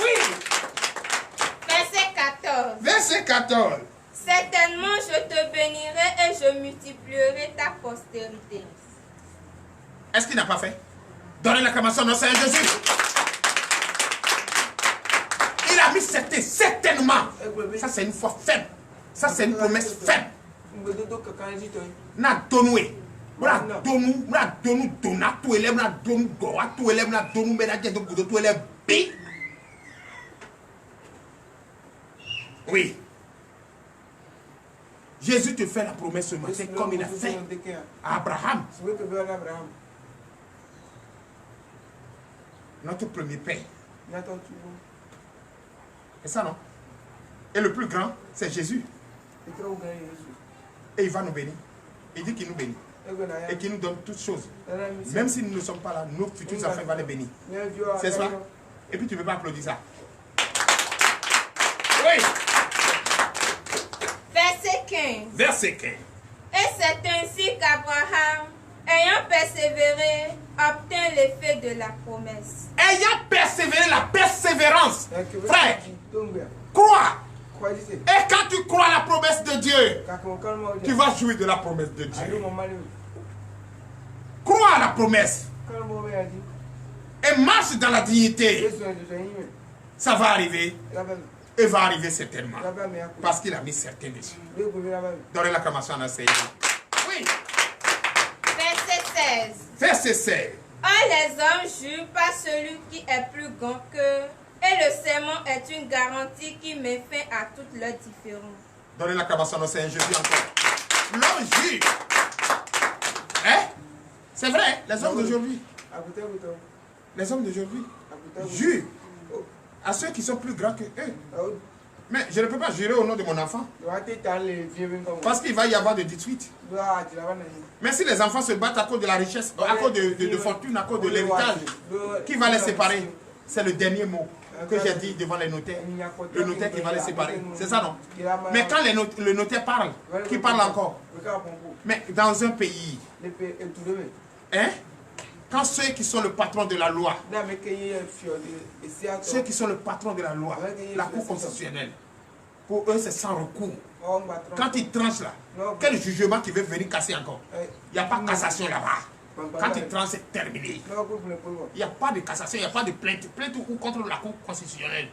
Oui. Verset 14. Verset 14. Certainement je te bénirai et je multiplierai ta postérité. Est-ce qu'il n'a pas fait? Donnez l'acclamation à notre Seigneur Jésus. Il a mis certainement. Ça c'est une foi faible. Ça c'est une promesse faible. N'a donné. Oui. Jésus te fait la promesse ce matin comme il a fait à Abraham. Notre premier père. C'est ça, non? Et le plus grand, c'est Jésus. Et il va nous bénir. Il dit qu'il nous bénit. Et qu'il nous donne toutes choses. Même si nous ne sommes pas là, nos futurs enfants vont les bénir. C'est ça? Et puis tu ne peux pas applaudir ça. Oui. Verset 15. Verset 15. Et c'est ainsi qu'Abraham, ayant persévéré, obtint l'effet de la promesse. Ayant persévéré, la persévérance. Frère, crois. Et quand tu crois la promesse de Dieu, tu vas jouir de la promesse de Dieu. Crois à la promesse. Et marche dans la dignité. Ça va arriver. Et va arriver certainement. Parce qu'il a mis certains dessus. Donnez l'acclamation à la Seigneur. Oui. Verset 16. Verset 16. Or les hommes jurent par celui qui est plus grand qu'eux, et le serment est une garantie qui met fin à toutes leurs différends. Donnez l'acclamation au Seigneur Jésus encore. L'homme jure. Hein? C'est vrai, les hommes d'aujourd'hui. Les hommes d'aujourd'hui jurent à ceux qui sont plus grands que eux. Mais je ne peux pas jurer au nom de mon enfant. Parce qu'il va y avoir de 18. Mais si les enfants se battent à cause de la richesse, à cause de fortune, à cause de l'héritage, qui va les séparer? C'est le dernier mot que j'ai dit devant les notaires. Le notaire qui va les séparer. C'est ça, non? Mais quand le notaire parle, qui parle encore? Mais dans un pays, hein? Quand ceux qui sont le patron de la loi, ceux qui sont le patron de la loi, la Cour constitutionnelle, pour eux c'est sans recours. Quand ils tranchent là, quel jugement qui veut venir casser encore? Il n'y a pas de cassation là-bas. Quand ils tranchent, c'est terminé. Il n'y a pas de cassation, il n'y a pas de plainte. Plainte ou contre la Cour constitutionnelle.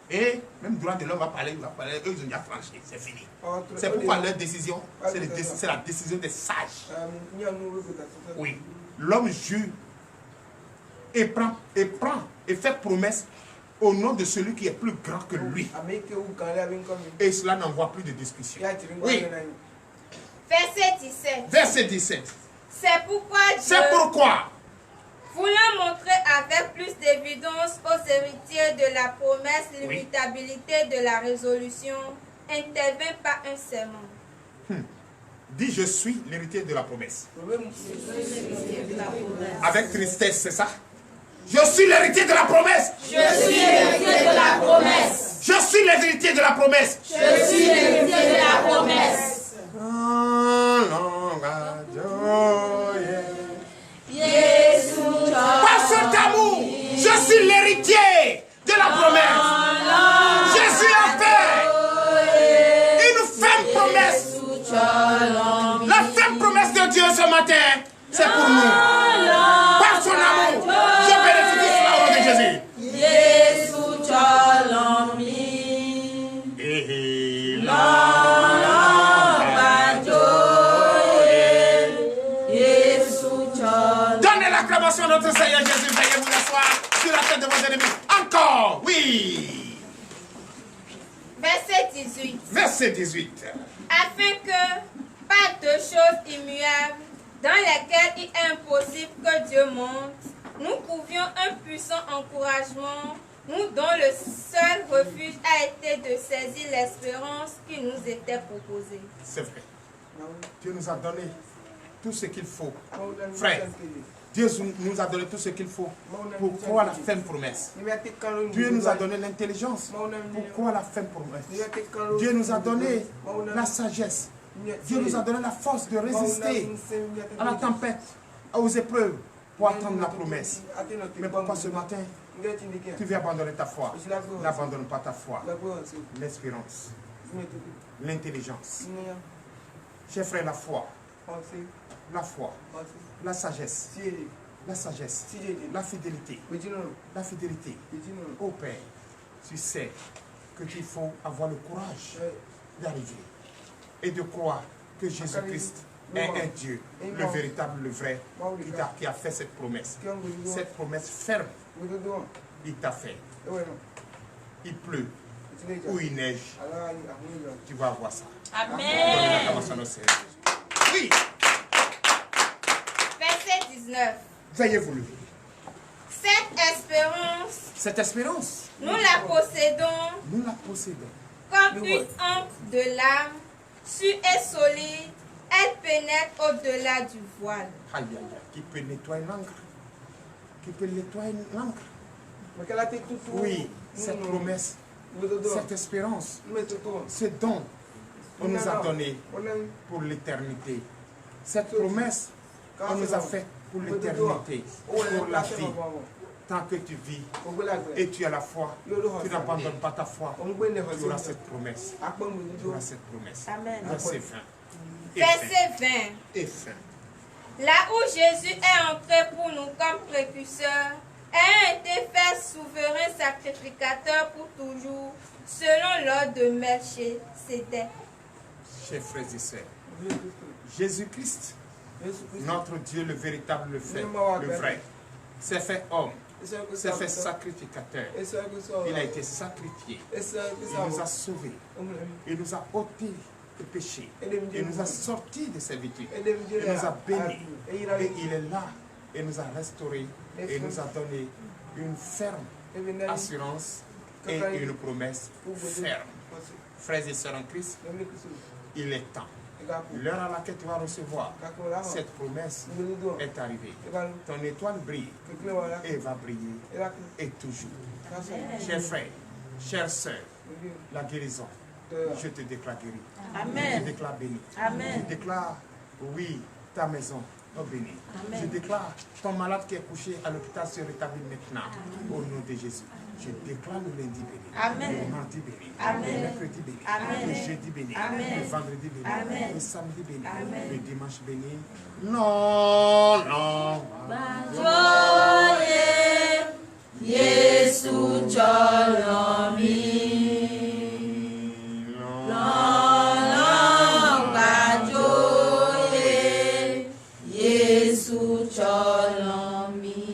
Et même droit de l'homme va parler, eux ils ont déjà tranché, c'est fini. C'est pourquoi leur décision, c'est la décision des sages. Oui. L'homme jure et prend et fait promesse au nom de celui qui est plus grand que lui. Et cela n'envoie plus de discussion. Oui. Verset 17. Verset 17. C'est pourquoi Dieu, c'est pourquoi, voulant montrer avec plus d'évidence aux héritiers de la promesse l'immutabilité de la résolution, intervint par un serment. Dis, je suis l'héritier de la promesse. Avec tristesse, c'est ça? Je suis l'héritier de la promesse. Je suis l'héritier de la promesse. Je suis l'héritier de la promesse. Je suis l'héritier de la promesse. Par cet amour, je suis l'héritier de la promesse. Jésus a fait une ferme promesse. La ferme promesse de Dieu ce matin, c'est pour nous. Par son amour, je bénéficie cela au nom de Jésus. Donnez l'acclamation à notre Seigneur Jésus. Veuillez vous asseoir sur la tête de vos ennemis. Encore, oui. Verset 18. Verset 18. Afin que, par deux choses immuables, dans lesquelles il est impossible que Dieu monte, nous trouvions un puissant encouragement, nous dont le seul refuge a été de saisir l'espérance qui nous était proposée. C'est vrai. Dieu nous a donné tout ce qu'il faut. Frère, Dieu nous a donné tout ce qu'il faut pour croire la ferme promesse. Dieu nous a donné l'intelligence pour croire la ferme promesse. Dieu nous a donné la sagesse. Dieu nous a donné la force de résister à la tempête, aux épreuves, pour attendre la promesse. Mais pourquoi ce matin, tu veux abandonner ta foi? N'abandonne pas ta foi. L'espérance, l'intelligence. Chers frères, la foi, la sagesse, la fidélité. Ô Père, tu sais qu'il faut avoir le courage d'arriver et de croire que Jésus-Christ est un Dieu, le véritable, le vrai, qui a fait cette promesse. Cette promesse ferme, il t'a fait. Il pleut ou il neige, tu vas avoir ça. Amen. Oui. Verset 19. Veuillez vous lever. Cette espérance, nous la possédons comme une encre de l'âme, sûre et solide, elle pénètre au-delà du voile. Aïe, aïe, aïe. Qui peut nettoyer l'encre? Oui, cette promesse, cette espérance, ce don on nous a donné pour l'éternité. Cette promesse, on nous a faite pour l'éternité, pour la vie. Tant que tu vis et tu as la foi, tu n'abandonnes pas ta foi, tu auras cette promesse. Tu auras cette promesse. Verset 20. Verset 20. Et fin. Là où Jésus est entré pour nous comme précurseur, a été fait souverain sacrificateur pour toujours, selon l'ordre de Melchisédek. Chers frères et sœurs, Jésus-Christ, notre Dieu, le véritable, le vrai, s'est fait homme, s'est fait sacrificateur. Il a été sacrifié. Il nous a sauvés. Il nous a ôté le péché. Il nous a sortis de servitude. Il nous a bénis. Et il est là. Il nous a restaurés. Et nous a donné une ferme assurance et une promesse ferme. Frères et sœurs en Christ, il est temps. L'heure à laquelle tu vas recevoir cette promesse est arrivée. Ton étoile brille et va briller et toujours. Chers frères, chères sœurs, la guérison, je te déclare guéri. Amen. Je te déclare béni. Amen. Je déclare, oui, ta maison est bénie. Je déclare ton malade qui est couché à l'hôpital se rétablit maintenant. Au nom de Jésus. Je déclare le lundi béni, le mardi béni, le mercredi béni, le jeudi béni, le vendredi béni, le samedi béni, le dimanche béni. Non, non. Yesu jolomi.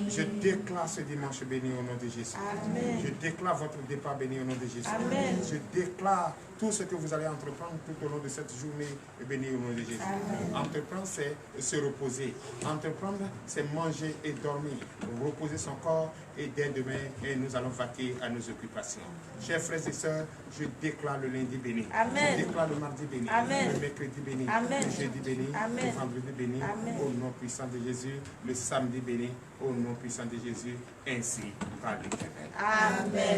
Je déclare ce dimanche béni au nom de Jésus. Amen. Je déclare votre départ béni au nom de Jésus. Amen. Je déclare tout ce que vous allez entreprendre tout au long de cette journée béni au nom de Jésus. Amen. Entreprendre, c'est se reposer. Entreprendre, c'est manger et dormir. Reposer son corps et dès demain, nous allons vaquer à nos occupations. Chers frères et sœurs, je déclare le lundi béni. Amen. Je déclare le mardi béni. Amen. Le mercredi béni. Amen. Le jeudi béni. Amen. Le vendredi béni. Amen. Au nom puissant de Jésus. Le samedi béni. Au nom puissant de Jésus. Ainsi par l'Éternel. Amen.